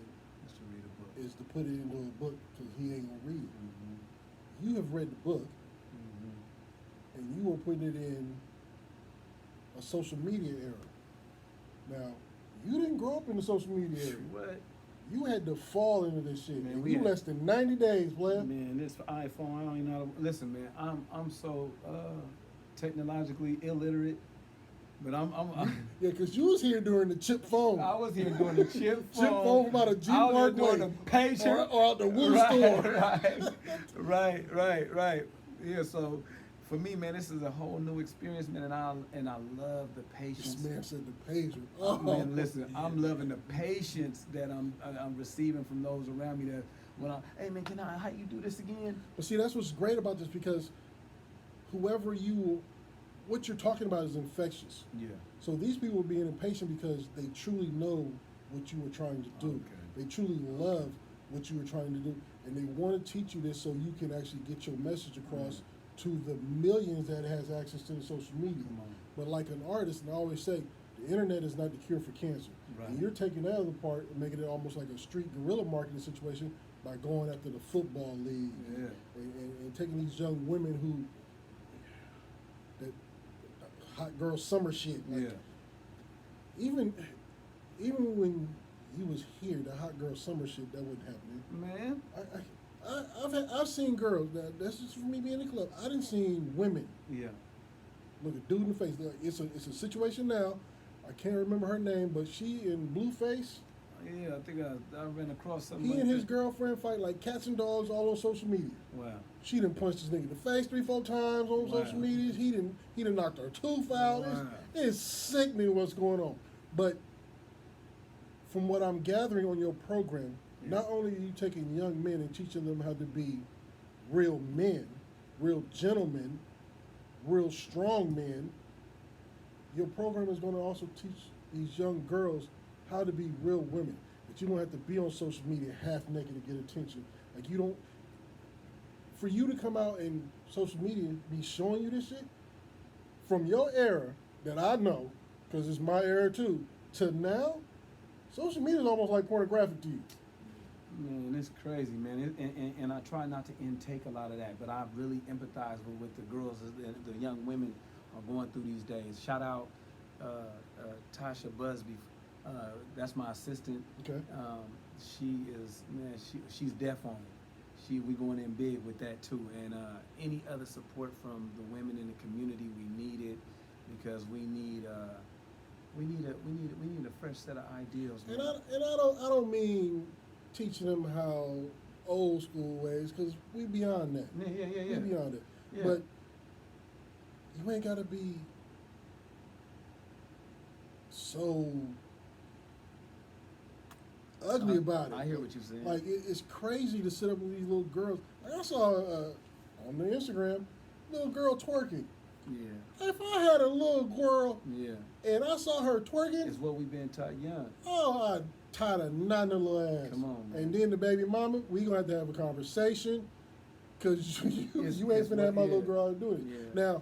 Just to read a book. is to put it into a book, because he ain't gonna read it. Mm-hmm. You have read the book, Mm-hmm. and you are putting it in a social media era. Now, you didn't grow up in the social media era. What? You had to fall into this shit. Man, And we you had- less than 90 days, player. Man, this iPhone, I don't even know how to, listen, man, I'm so technologically illiterate, but I'm Yeah, because you was here during the chip phone. I was here doing the chip phone. Chip phone about a G I was here Parkway. doing the pager. Or out the wood Right, store. right. Yeah, so for me, man, this is a whole new experience, man, and I love the patience. This man said the pager. Oh, man, listen, I'm loving the patience that I'm receiving from those around me. That when hey man, how you do this again? But see, that's what's great about this, because what you're talking about is infectious. Yeah. So these people are being impatient because they truly know what you were trying to do. Okay. They truly love what you were trying to do, and they want to teach you this so you can actually get your message across to the millions that has access to the social media. Come on. But like an artist, and I always say, the internet is not the cure for cancer. Right. And you're taking that other part and making it almost like a street guerrilla marketing situation by going after the football league, Yeah. and taking these young women who that hot girl summer shit. Like, Yeah. Even when you was here, the hot girl summer shit, that wasn't happening. Man. I've seen girls. That's just for me being in the club. I didn't seen women Yeah. look a dude in the face. It's a situation now. I can't remember her name, but she in Blueface. Yeah, I think I ran across something. He like and his that. girlfriend fight like cats and dogs all on social media. Wow. She done punched this nigga in the face 3-4 times on Wow. social media. He done knocked her tooth out. Wow. It's sickening what's going on. But from what I'm gathering on your program, Yeah. not only are you taking young men and teaching them how to be real men, real gentlemen, real strong men, your program is going to also teach these young girls how to be real women. That you don't have to be on social media half naked to get attention. Like you don't. For you to come out and social media be showing you this shit from your era that I know, because it's my era too, to now, social media is almost like pornographic to you. Man, it's crazy, man. And I try not to intake a lot of that, but I really empathize with the girls, the young women are going through these days. Shout out Tasha Busby. That's my assistant. Okay. She is, man, she's deaf on it. We going in big with that too. And any other support from the women in the community, we need it, because we need a fresh set of ideals, man. And I don't mean teaching them how old school ways, because we beyond that. Yeah. We beyond it. Yeah. But you ain't gotta be so ugly about it. I hear what you're saying. Like it's crazy to sit up with these little girls. Like I saw on the Instagram, little girl twerking. Yeah. If I had a little girl Yeah. and I saw her twerking, It's what we've been taught young. oh, I'd tie a knot in her little ass. Come on, man. And then the baby mama, we gonna have a conversation, cause you It's- ain't it's finna have my what- little yeah. girl out doing it. Yeah. Now,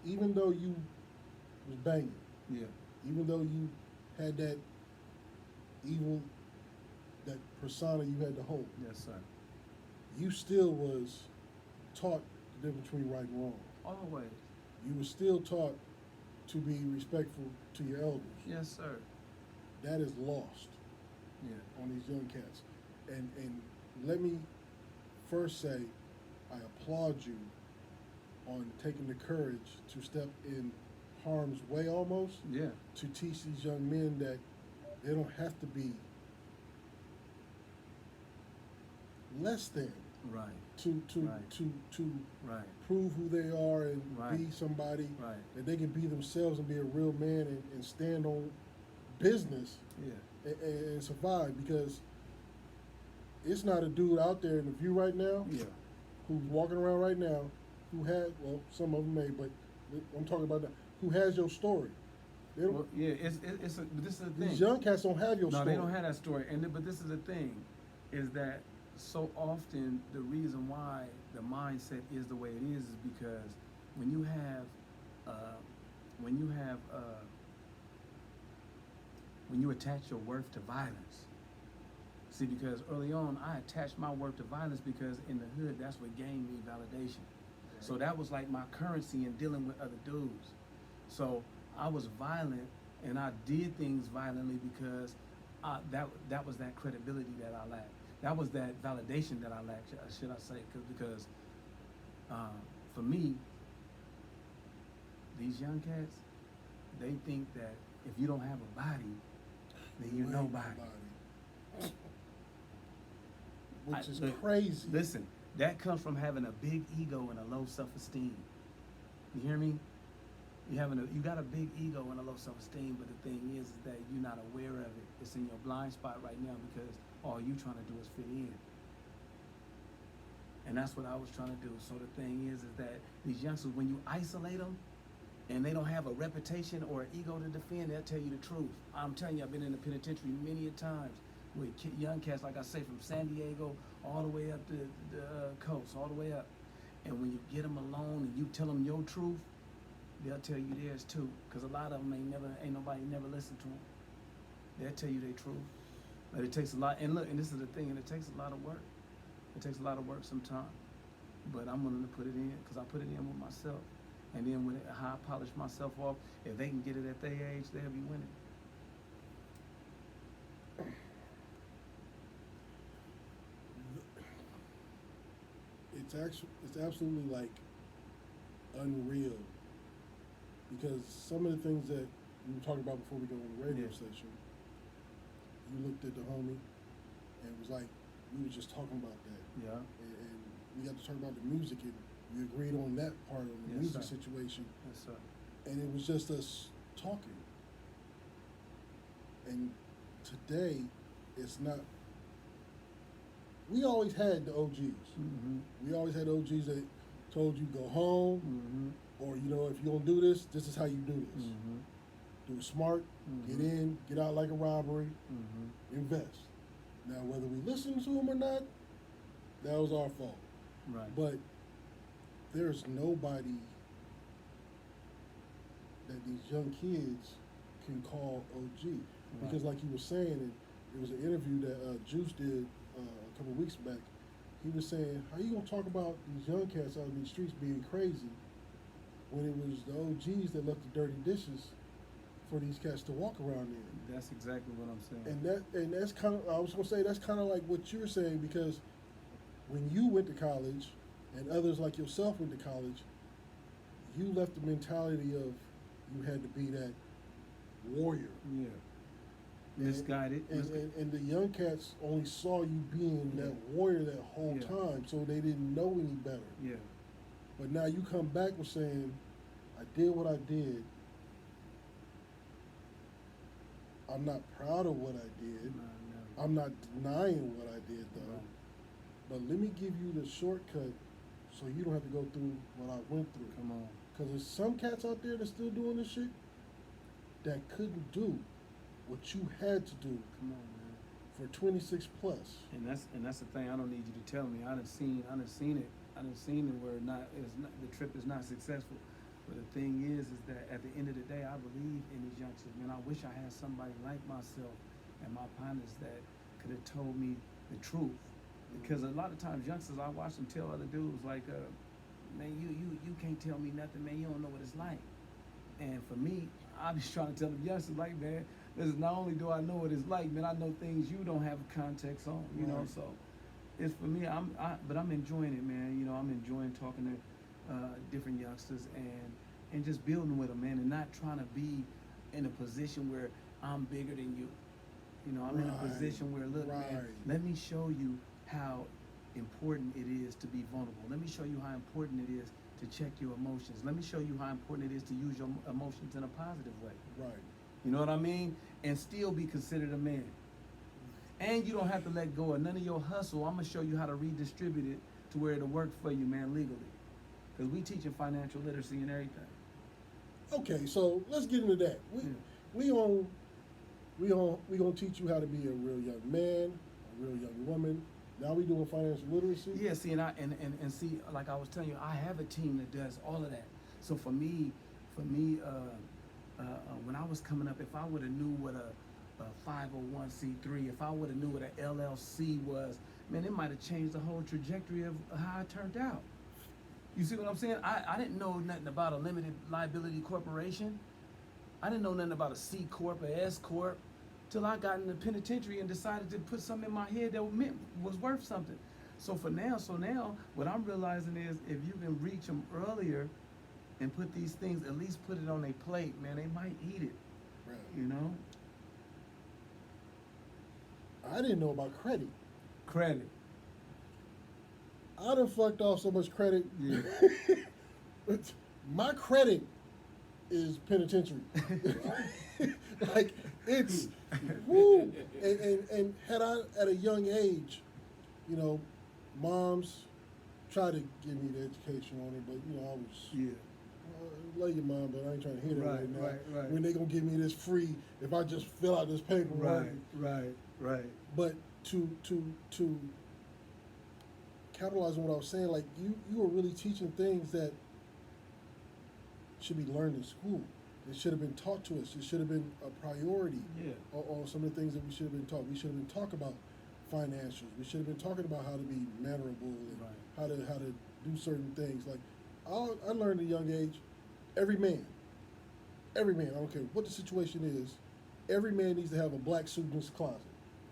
even though you was banging, Yeah. even though you had that evil, that persona you had to hold, Yes, sir. you still was taught the difference between right and wrong. Always. You were still taught to be respectful to your elders. Yes, sir. That is lost Yeah. on these young cats. And let me first say, I applaud you on taking the courage to step in harm's way almost, Yeah. to teach these young men that they don't have to be less than Right. to Right. to Right. prove who they are and Right. be somebody, Right. that they can be themselves and be a real man and stand on business Yeah. and survive. Because it's not a dude out there in the view right now Yeah. who's walking around right now who has, well, some of them may, but I'm talking about that, who has your story. They don't, Well, yeah. But this is the thing. these young cats don't have your No, story. they don't have that story. But this is the thing, is that so often the reason why the mindset is the way it is because when you have when you attach your worth to violence. See, because early on I attached my worth to violence because in the hood that's what gained me validation. So that was like my currency in dealing with other dudes. So I was violent and I did things violently because that was that credibility that I lacked. That was that validation that I lacked, should I say? Because for me, these young cats, they think that if you don't have a body, then you're You ain't nobody. Which is Look, crazy. Listen, that comes from having a big ego and a low self-esteem. You hear me? You got a big ego and a low self-esteem, but the thing is that you're not aware of it. It's in your blind spot right now because all you trying to do is fit in. And that's what I was trying to do. So the thing is that these youngsters, when you isolate them and they don't have a reputation or an ego to defend, they'll tell you the truth. I'm telling you, I've been in the penitentiary many a times with young cats, like I say, from San Diego all the way up to the coast, all the way up. And when you get them alone and you tell them your truth, they'll tell you theirs too. Because a lot of them ain't nobody never listened to them. They'll tell you their truth. But it takes a lot, and look, and this is the thing, and it takes a lot of work. It takes a lot of work sometimes. But I'm willing to put it in, because I put it in with myself. And then when how I polish myself off, if they can get it at their age, they'll be winning. It's absolutely like unreal, because some of the things that we were talking about before we go on the radio Yeah. station, you looked at the homie and it was like we were just talking about that, Yeah. and we got to talk about the music, and we agreed on that part of the Yes, music sir. situation, Yes, sir. and it was just us talking. And today, it's not. We always had the OGs. Mm-hmm. We always had OGs that told you go home, Mm-hmm. or if you're gonna do this, this is how you do this. Mm-hmm. Do it smart, get Mhm. in, get out like a robbery, Mm-hmm. invest. Now, whether we listen to them or not, that was our fault. Right. But there's nobody that these young kids can call OG. Because like you were saying, and it was an interview that Juice did a couple weeks back, he was saying, how you gonna talk about these young cats out in these streets being crazy when it was the OGs that left the dirty dishes for these cats to walk around in? That's exactly what I'm saying. And that's kind of, I was gonna say, that's kind of like what you're saying, because when you went to college and others like yourself went to college, you left the mentality of you had to be that warrior. Yeah. Misguided. And the young cats only saw you being that warrior that whole Yeah. time, so they didn't know any better. Yeah. But now you come back with saying, I did what I did. I'm not proud of what I did. No. I'm not denying what I did, though. Right. But let me give you the shortcut so you don't have to go through what I went through. Come on. Because there's some cats out there that's still doing this shit that couldn't do what you had to do Come on, man. for 26 plus. And that's the thing. I don't need you to tell me. I done seen it. I done seen it where the trip is not successful. But the thing is that at the end of the day, I believe in these youngsters. Man, I wish I had somebody like myself and my partners that could have told me the truth. Because a lot of times youngsters, I watch them tell other dudes like, man, you can't tell me nothing, man. You don't know what it's like. And for me, I'm just trying to tell them youngsters, like, man, listen, not only do I know what it's like, man, I know things you don't have context on, you know. Right. So it's for me. But I'm enjoying it, man. You know, I'm enjoying talking to different youngsters and just building with them, man, and not trying to be in a position where I'm bigger than you. You know, I'm in a Right. position where, look, man, Right. let me show you how important it is to be vulnerable. Let me show you how important it is to check your emotions. Let me show you how important it is to use your emotions in a positive way. Right. You know what I mean? And still be considered a man. And you don't have to let go of none of your hustle. I'm gonna show you how to redistribute it to where it'll work for you, man, legally. Because we teaching financial literacy and everything. Okay, so let's get into that. We gonna teach you how to be a real young man, a real young woman. Now we doing financial literacy. Yeah, see, and see, like I was telling you, I have a team that does all of that. So for me, when I was coming up, if I would have knew what a 501c3, if I would have knew what an LLC was, man, it might have changed the whole trajectory of how it turned out. You see what I'm saying? I didn't know nothing about a limited liability corporation. I didn't know nothing about a C corp, a S corp, till I got in the penitentiary and decided to put something in my head that was worth something. So now, what I'm realizing is if you can reach them earlier and put these things, at least put it on a plate, man, they might eat it. Right. You know? I didn't know about credit. Credit. I done fucked off so much credit. Yeah. My credit is penitentiary. Like it's woo. And had I at a young age, you know, moms tried to give me the education on it, but you know, I was love your mom, but I ain't trying to hear that right now. Right. When they gonna give me this free if I just fill out this paper. Right. But to capitalize on what I was saying, like you were really teaching things that should be learned in school. It should have been taught to us. It should have been a priority. Yeah. Or some of the things that we should have been taught. We should have been talking about financials. We should have been talking about how to be mannerable and how to do certain things. Like I learned at a young age, every man, I don't care what the situation is, every man needs to have a black suit in his closet.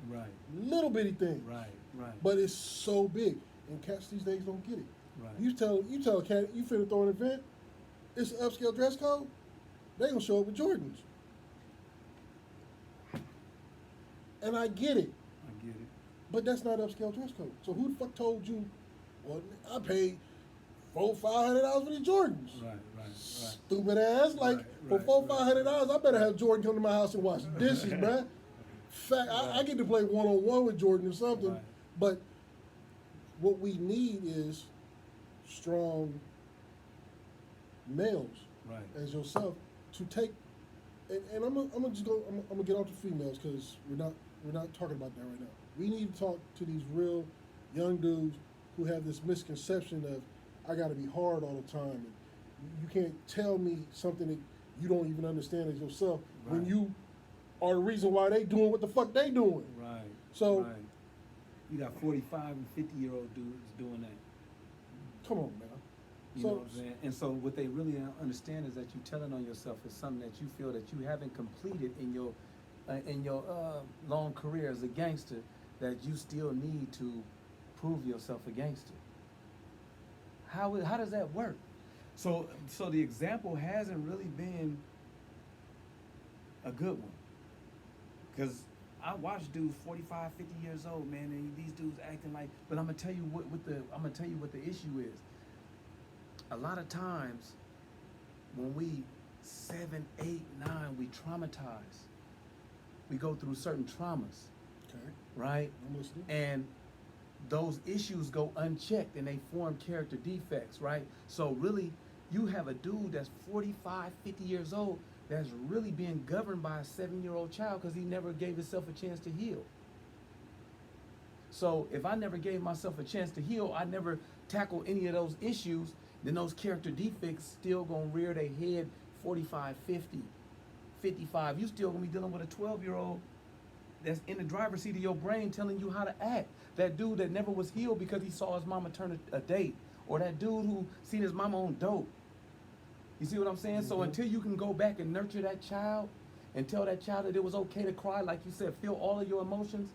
Right. Little bitty thing. Right. But it's so big. And cats these days don't get it. Right. You tell a cat you finna throw an event, it's an upscale dress code, they gonna show up with Jordans. And I get it. But that's not upscale dress code. So who the fuck told you, well, I paid $400-$500 for these Jordans. Right. Stupid ass. Like for $400-$500, I better have Jordan come to my house and wash the dishes, bruh. Fact, I get to play one-on-one with Jordan or something. Right. But what we need is strong males, as yourself, to take. And I'm gonna get off the females because we're not talking about that right now. We need to talk to these real young dudes who have this misconception of I got to be hard all the time, and you can't tell me something that you don't even understand as yourself when you are the reason why they doing what the fuck they doing. Right. So you got 45 and 50-year-old dudes doing that. Come on, man. You know what I'm saying? And so what they really understand is that you telling on yourself is something that you feel that you haven't completed in your long career as a gangster, that you still need to prove yourself a gangster. How does that work? So the example hasn't really been a good one. Because I watch dudes 45, 50 years old, man, and these dudes acting like, but I'm gonna tell you what the issue is. A lot of times when we 7, 8, 9, we traumatize. We go through certain traumas. Okay. Right? I'm listening. And those issues go unchecked and they form character defects, right? So really, you have a dude that's 45, 50 years old that's really being governed by a 7-year-old child because he never gave himself a chance to heal. So if I never gave myself a chance to heal, I never tackled any of those issues, then those character defects still gonna rear their head 45, 50, 55. You still gonna be dealing with a 12-year-old that's in the driver's seat of your brain telling you how to act. That dude that never was healed because he saw his mama turn a date. Or that dude who seen his mama on dope. You see what I'm saying? Mm-hmm. So until you can go back and nurture that child and tell that child that it was okay to cry, like you said, feel all of your emotions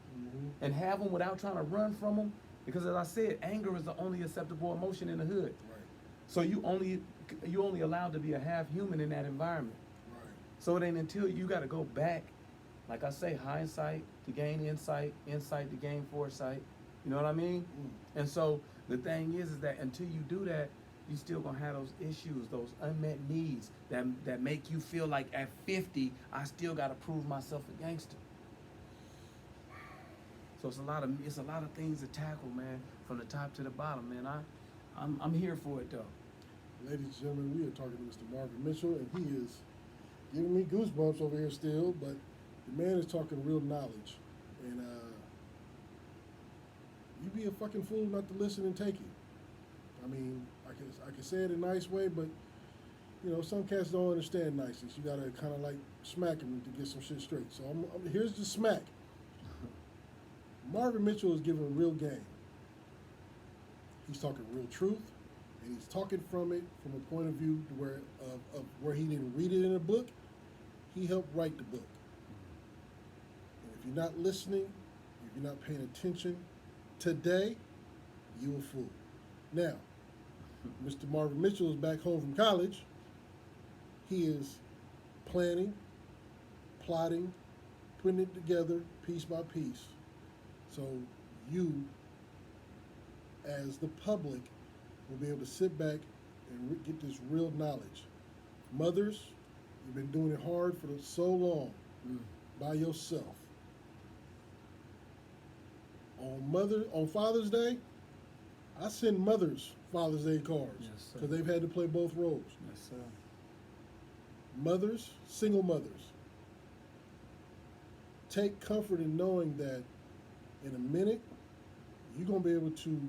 and have them without trying to run from them. Because as I said, anger is the only acceptable emotion in the hood. Right. So you only allowed to be a half human in that environment. Right. So it ain't until you got to go back, like I say, hindsight to gain insight, insight to gain foresight. You know what I mean? And so the thing is that until you do that, you still gonna have those issues, those unmet needs that make you feel like at 50, I still gotta prove myself a gangster. So it's a lot of things to tackle, man, from the top to the bottom, man. I'm here for it though. Ladies and gentlemen, we are talking to Mr. Marvin Mitchell, and he is giving me goosebumps over here still, but the man is talking real knowledge. And you be a fucking fool not to listen and take it. I mean, I can say it in a nice way, but you know, some cats don't understand niceness. You gotta kind of like smack them to get some shit straight. So here's the smack. Marvin Mitchell is giving real game. He's talking real truth, and he's talking from a point of view where he didn't read it in a book. He helped write the book. And if you're not listening, if you're not paying attention today, you a fool. Now, Mr. Marvin Mitchell is back home from college. He is planning, plotting, putting it together piece by piece. So you, as the public, will be able to sit back and get this real knowledge. Mothers, you've been doing it hard for so long by yourself. On Father's Day, I send mothers Father's Day cards Yes, because sir. they've had to play both roles. Yes, sir. Mothers, single mothers, take comfort in knowing that in a minute you're going to be able to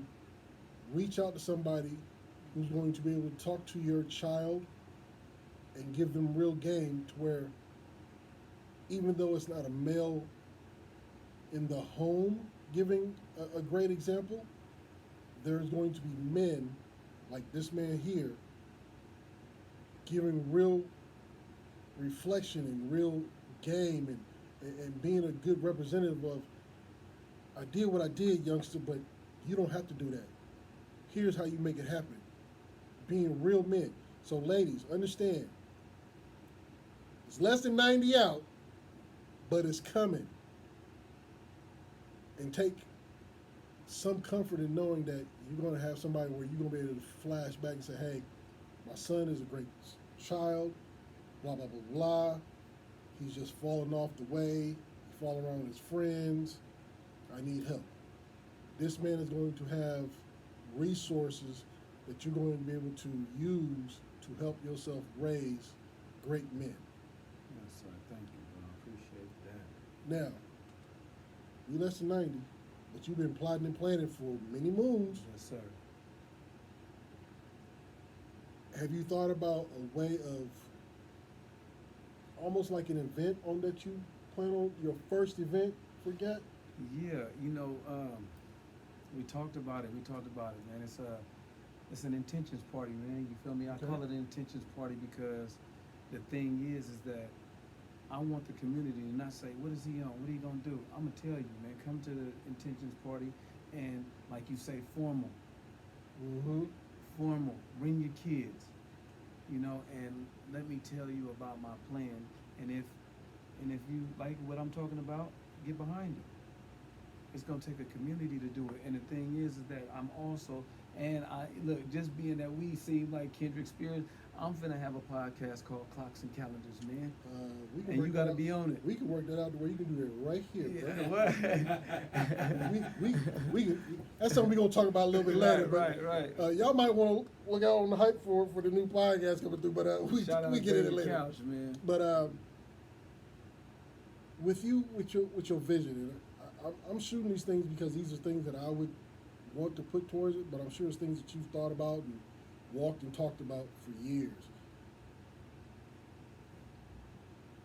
reach out to somebody who's going to be able to talk to your child and give them real game to where even though it's not a male in the home giving a great example, there's going to be men like this man here giving real reflection and real game and being a good representative of, I did what I did, youngster, but you don't have to do that. Here's how you make it happen. Being real men. So ladies, understand, it's less than 90 out, but it's coming. And take some comfort in knowing that you're going to have somebody where you're going to be able to flash back and say, hey, my son is a great child, blah, blah, blah, blah. He's just falling off the way. He's falling around with his friends. I need help. This man is going to have resources that you're going to be able to use to help yourself raise great men. Yes, sir. Thank you, bro. I appreciate that. Now, you're less than 90, but you've been plotting and planning for many moons. Yes, sir. Have you thought about a way of almost like an event on that you plan on, your first event, forget? Yeah, we talked about it. Man. It's an intentions party, man. You feel me? I Okay. call it an intentions party because the thing is that I want the community to not say, what is he on? What are you gonna do? I'm gonna tell you, man. Come to the intentions party, and like you say, formal. Mm-hmm. Formal. Bring your kids, and let me tell you about my plan. And if you like what I'm talking about, get behind it. It's gonna take a community to do it. And the thing is that I'm also, and I look, just being that we seem like kindred spirits, I'm finna have a podcast called Clocks and Calendars, man. We can And work you that gotta out. be on it. We can work that out to where you can do that right here, bro. Yeah, we that's something we're gonna talk about a little bit later. Right. Y'all might want to look out on the hype for the new podcast coming through, but we get into it later. Couch, man. But with you, with your vision, and I'm shooting these things because these are things that I would want to put towards it, but I'm sure it's things that you've thought about and walked and talked about for years.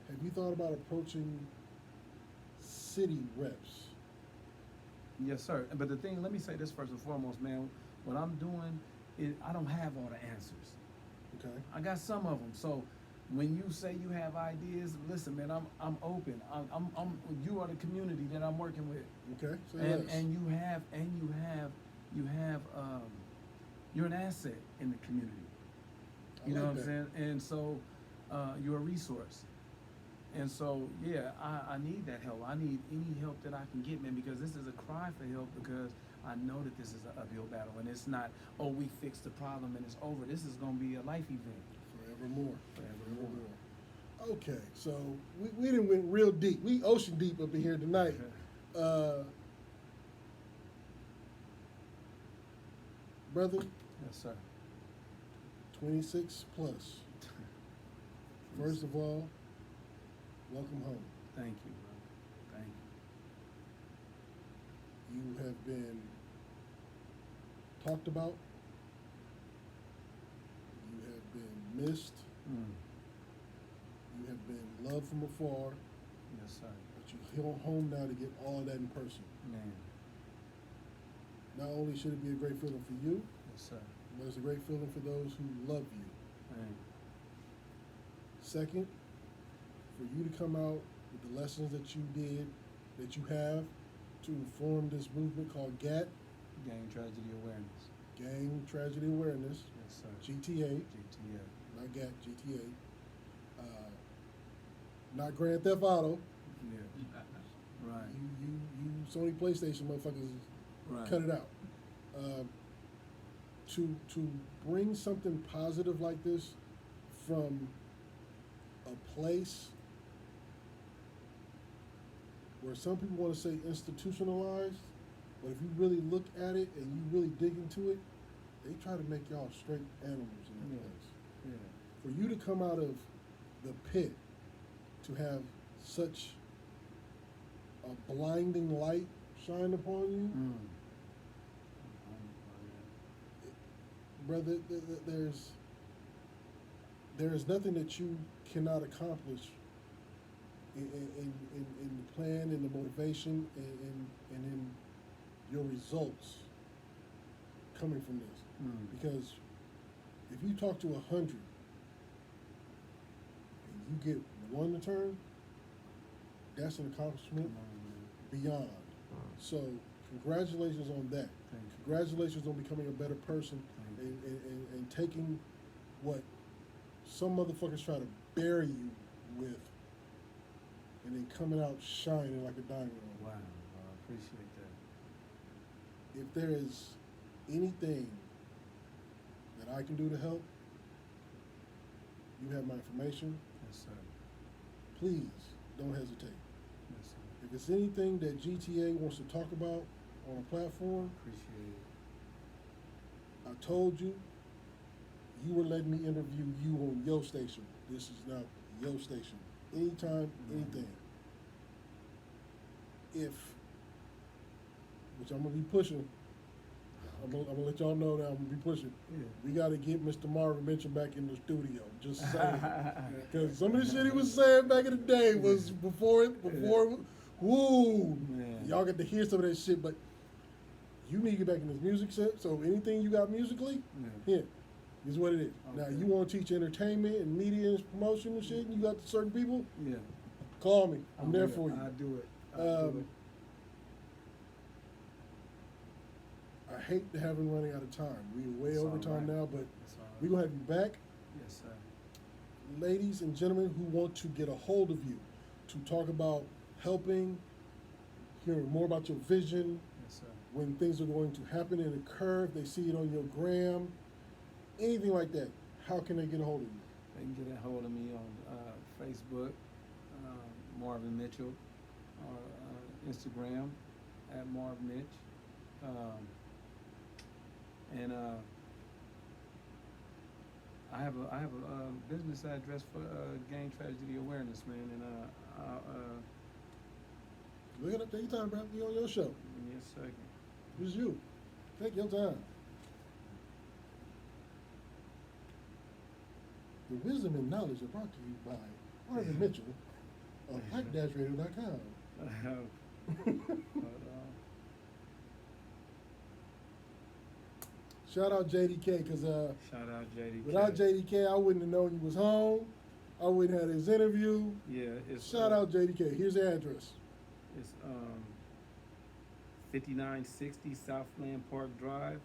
Have you thought about approaching city reps? Yes, sir. But the thing, let me say this first and foremost, man. What I'm doing is I don't have all the answers. Okay. I got some of them. So when you say you have ideas, listen, man, I'm open. You are the community that I'm working with. Okay. Say less. And you're an asset in the community. You know like what I'm that. saying? And so you're a resource. And so, yeah, I need that help. I need any help that I can get, man, because this is a cry for help, because I know that this is an uphill battle, and it's not, oh, we fixed the problem and it's over. This is going to be a life event. Forevermore. Forevermore. Okay, so we didn't went real deep. We ocean deep up in here tonight. Brother, Yes, sir. 26 plus. First of all, welcome home. Thank you, bro. Thank you. You have been talked about. You have been missed. You have been loved from afar. Yes, sir. But you're home now to get all of that in person. Man. Not only should it be a great feeling for you, Yes, sir. but it's a great feeling for those who love you. Man. Second, for you to come out with the lessons that you did, that you have, to form this movement called GAT, Gang Tragedy Awareness. Gang Tragedy Awareness, Yes, sir. GTA, GTA. not GAT, GTA, not Grand Theft Auto. Yeah. Right. You Sony PlayStation motherfuckers, Right. cut it out. To bring something positive like this from a place where some people want to say institutionalized, but if you really look at it and you really dig into it, they try to make y'all straight animals in that Yeah. place. Yeah. For you to come out of the pit, to have such a blinding light shine upon you, Mm. brother, there is nothing that you cannot accomplish in the plan, in the motivation, and in your results coming from this. Mm. Because if you talk to 100 and you get one return, that's an accomplishment Come on, man. beyond. So congratulations on that. Thank you. Congratulations on becoming a better person Thank you. and taking what some motherfuckers try to bury you with and then coming out shining like a diamond. Wow. I appreciate that. If there is anything that I can do to help, you have my information. Yes, sir. Please don't hesitate. Yes, sir. If it's anything that GTA wants to talk about on a platform, Appreciate it. I told you, you were letting me interview you on your station. This is now your station. Anytime, anything. If, which I'm gonna be pushing, I'm gonna let y'all know that I'm gonna be pushing. Yeah. We gotta get Mr. Marvin Mitchell back in the studio. Just saying. Because some of the shit he was saying back in the day was before, woo. Man. Y'all get to hear some of that shit, but you need to get back in this music set. So anything you got musically, Yeah. here, is what it is. Now, Okay. you want to teach entertainment and media and promotion and shit, and you got certain people, Yeah. call me. I'm I'll there do it. for you. I'll do it. I'll do it. I hate to have him running out of time. We're way It's over all time right. now, but It's all right. we're going to have you back. Yes, sir. Ladies and gentlemen who want to get a hold of you to talk about helping, hearing more about your vision, Yes, sir. when things are going to happen and occur, if they see it on your gram, anything like that, how can they get a hold of you? They can get a hold of me on Facebook, Marvin Mitchell, or Instagram at Marv Mitch. And I have a business address for Gang Tragedy Awareness, man. And Look it up, take your time, bro. Be on your show. give me a second. It's you. Take your time. The wisdom and knowledge are brought to you by Marvin Mitchell of hype-radio.com. But, Shout out JDK, because shout out JDK. without JDK, I wouldn't have known you was home. I wouldn't have had his interview. Yeah, it's Shout out JDK. Here's the address. It's 5960 Southland Park Drive,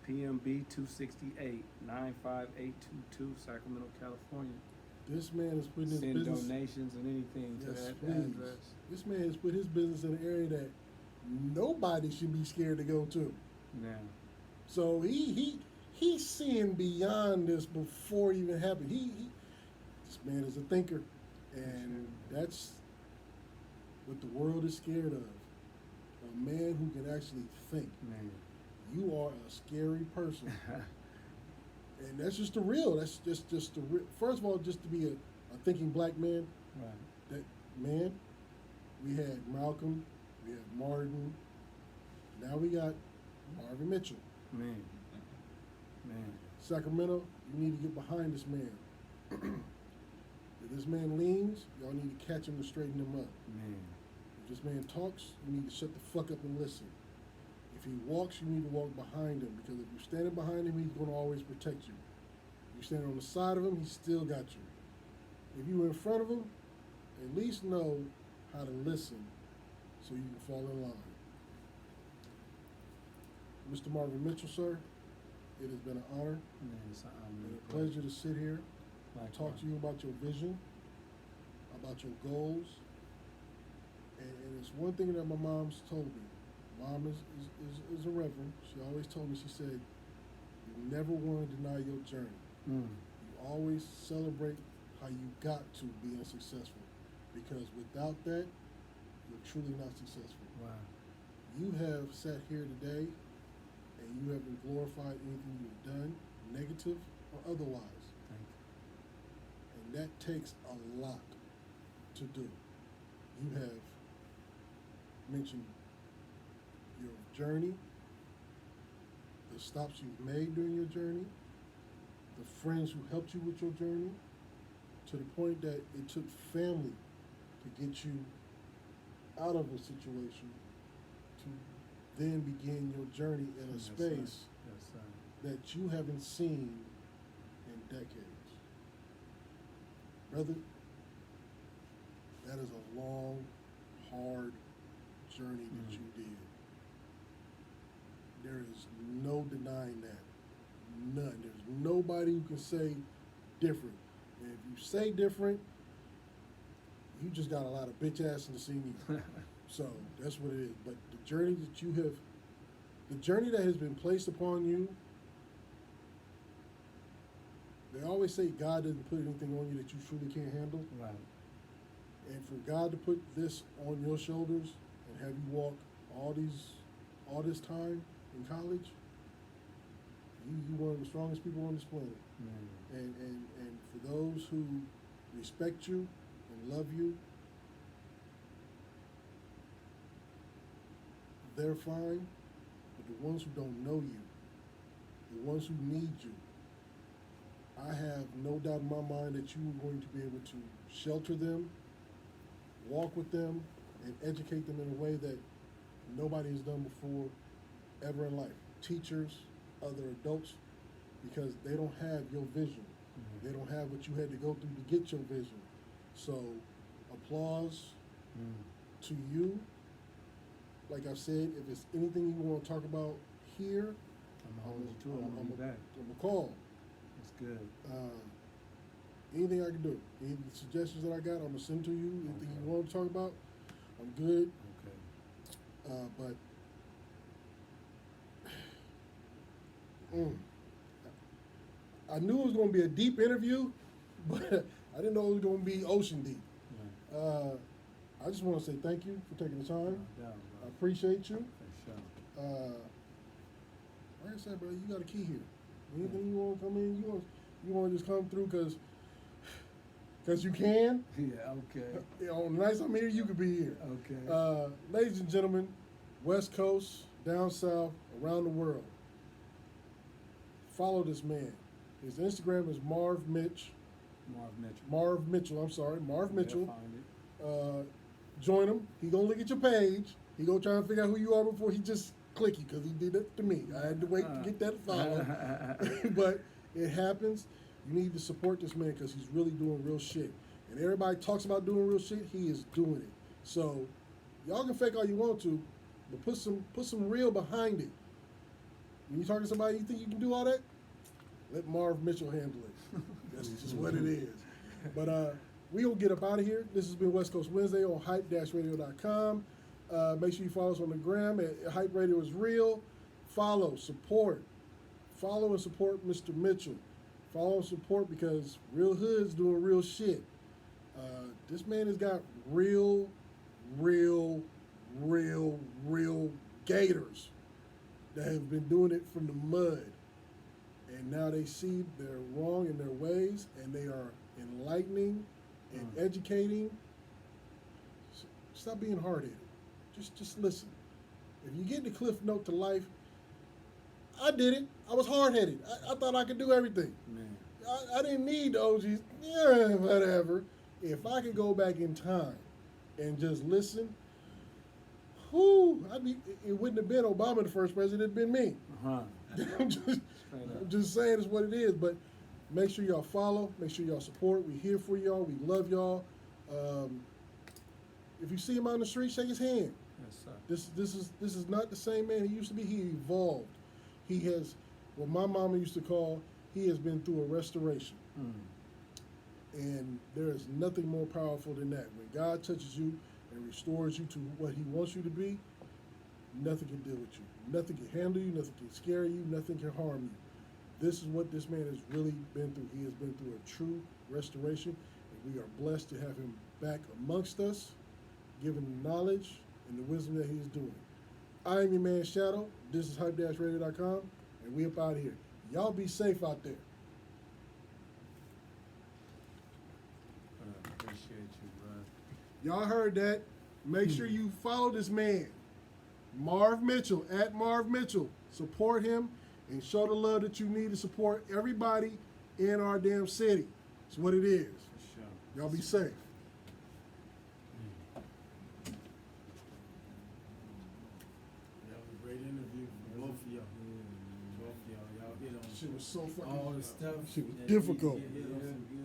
PMB 268 95822, Sacramento, California. This man is putting his Send business. donations and anything to Yes, that please. address. This man has put his business in an area that nobody should be scared to go to. Now, So he's seeing beyond this before it even happened. This man is a thinker, and that's what the world is scared of. A man who can actually think. man. You are a scary person, and that's just the real. That's just the real. First of all, just to be a thinking black man. Right. That man, we had Malcolm, we had Martin. Now we got Marvin Mitchell. Man. Sacramento, you need to get behind this man. If this man leans, y'all need to catch him and straighten him up. Man. If this man talks, you need to shut the fuck up and listen. If he walks, you need to walk behind him, because if you're standing behind him, he's going to always protect you. If you're standing on the side of him, he's still got you. If you're in front of him, at least know how to listen so you can fall in line. Mr. Marvin Mitchell, sir, it has been an honor Man, it's an honor and and a pleasure to sit here and talk Likewise. to you about your vision, about your goals. And it's one thing that my mom's told me. Mom is a reverend. She always told me, she said, you never want to deny your journey. Mm. You always celebrate how you got to being successful. Because without that, you're truly not successful. Wow. You have sat here today and you haven't glorified anything you've done, negative or otherwise. Thank you. And that takes a lot to do. You have mentioned your journey, the stops you've made during your journey, the friends who helped you with your journey, to the point that it took family to get you out of a situation to then begin your journey in a Yes, sir. space Yes, sir. that you haven't seen in decades. Brother, that is a long, hard journey that you did. There is no denying that. None. There's nobody who can say different. And if you say different, you just got a lot of bitch ass in the scene. So that's what it is. But the journey that you have, the journey that has been placed upon you, they always say God doesn't put anything on you that you truly can't handle. Right. And for God to put this on your shoulders and have you walk all this time in college, you one of the strongest people on this planet. Man. And for those who respect you and love you, they're fine. But the ones who don't know you, the ones who need you, I have no doubt in my mind that you are going to be able to shelter them, walk with them, and educate them in a way that nobody has done before ever in life. Teachers, other adults, because they don't have your vision. Mm-hmm. They don't have what you had to go through to get your vision. So, applause to you. Like I said, if it's anything you want to talk about here, I'm gonna hold you to it. I'm gonna be back. I'm gonna call. That's good. Anything I can do, any suggestions that I got, I'm gonna send to you. Anything Okay. you want to talk about, I'm good. Okay. But I knew it was gonna be a deep interview, but I didn't know it was gonna be ocean deep. Right. I just want to say thank you for taking the time. No doubt, I bro. appreciate you. For sure. Like I said, bro, you got a key here. Anything you want to come in, you want to just come through because you can. Yeah. Okay. On the nights I'm here, you could be here. Okay. Ladies and gentlemen, West Coast, down south, around the world, follow this man. His Instagram is Marv Mitch. Marv Mitchell. Marv Mitchell. Yeah, find it. Join him. He gonna look at your page. He gonna try and figure out who you are before he just click you, because he did it to me. I had to wait to get that follow. But it happens. You need to support this man because he's really doing real shit. And everybody talks about doing real shit. He is doing it. So y'all can fake all you want to, but put some real behind it. When you talk to somebody you think you can do all that, let Marv Mitchell handle it. That's just what it is. But we gonna get up out of here. This has been West Coast Wednesday on hype-radio.com. Make sure you follow us on the gram at Hype Radio is Real. Follow, support. Follow and support Mr. Mitchell. Follow and support because Real Hood's doing real shit. This man has got real gators that have been doing it from the mud. And now they see they're wrong in their ways, and they are enlightening and educating. Stop being hard-headed. Just listen. If you get the cliff note to life, I did it. I was hard-headed. I thought I could do everything. Man. I didn't need the OGs. Yeah, whatever. If I could go back in time and just listen, it wouldn't have been Obama the first president. It'd been me. Uh-huh. I'm just saying it's what it is. But make sure y'all follow. Make sure y'all support. We're here for y'all. We love y'all. If you see him on the street, shake his hand. Yes, sir. This is not the same man he used to be. He evolved. He has what my mama used to call, he has been through a restoration. And there is nothing more powerful than that. When God touches you and restores you to what he wants you to be, nothing can deal with you. Nothing can handle you, nothing can scare you, nothing can harm you. This is what this man has really been through. He has been through a true restoration, and we are blessed to have him back amongst us, given the knowledge and the wisdom that he is doing. I am your man Shadow. This is hype-radio.com, and we up out of here. Y'all be safe out there. Appreciate you, bro. Y'all heard that. Make sure you follow this man, Marv Mitchell, at Marv Mitchell. Support him and show the love that you need to support everybody in our damn city. It's what it is. For sure. Y'all be safe. That was a great interview for both of y'all. Both of y'all, y'all hit on Shit was so fucking all the stuff. Shit was that difficult. we hit on some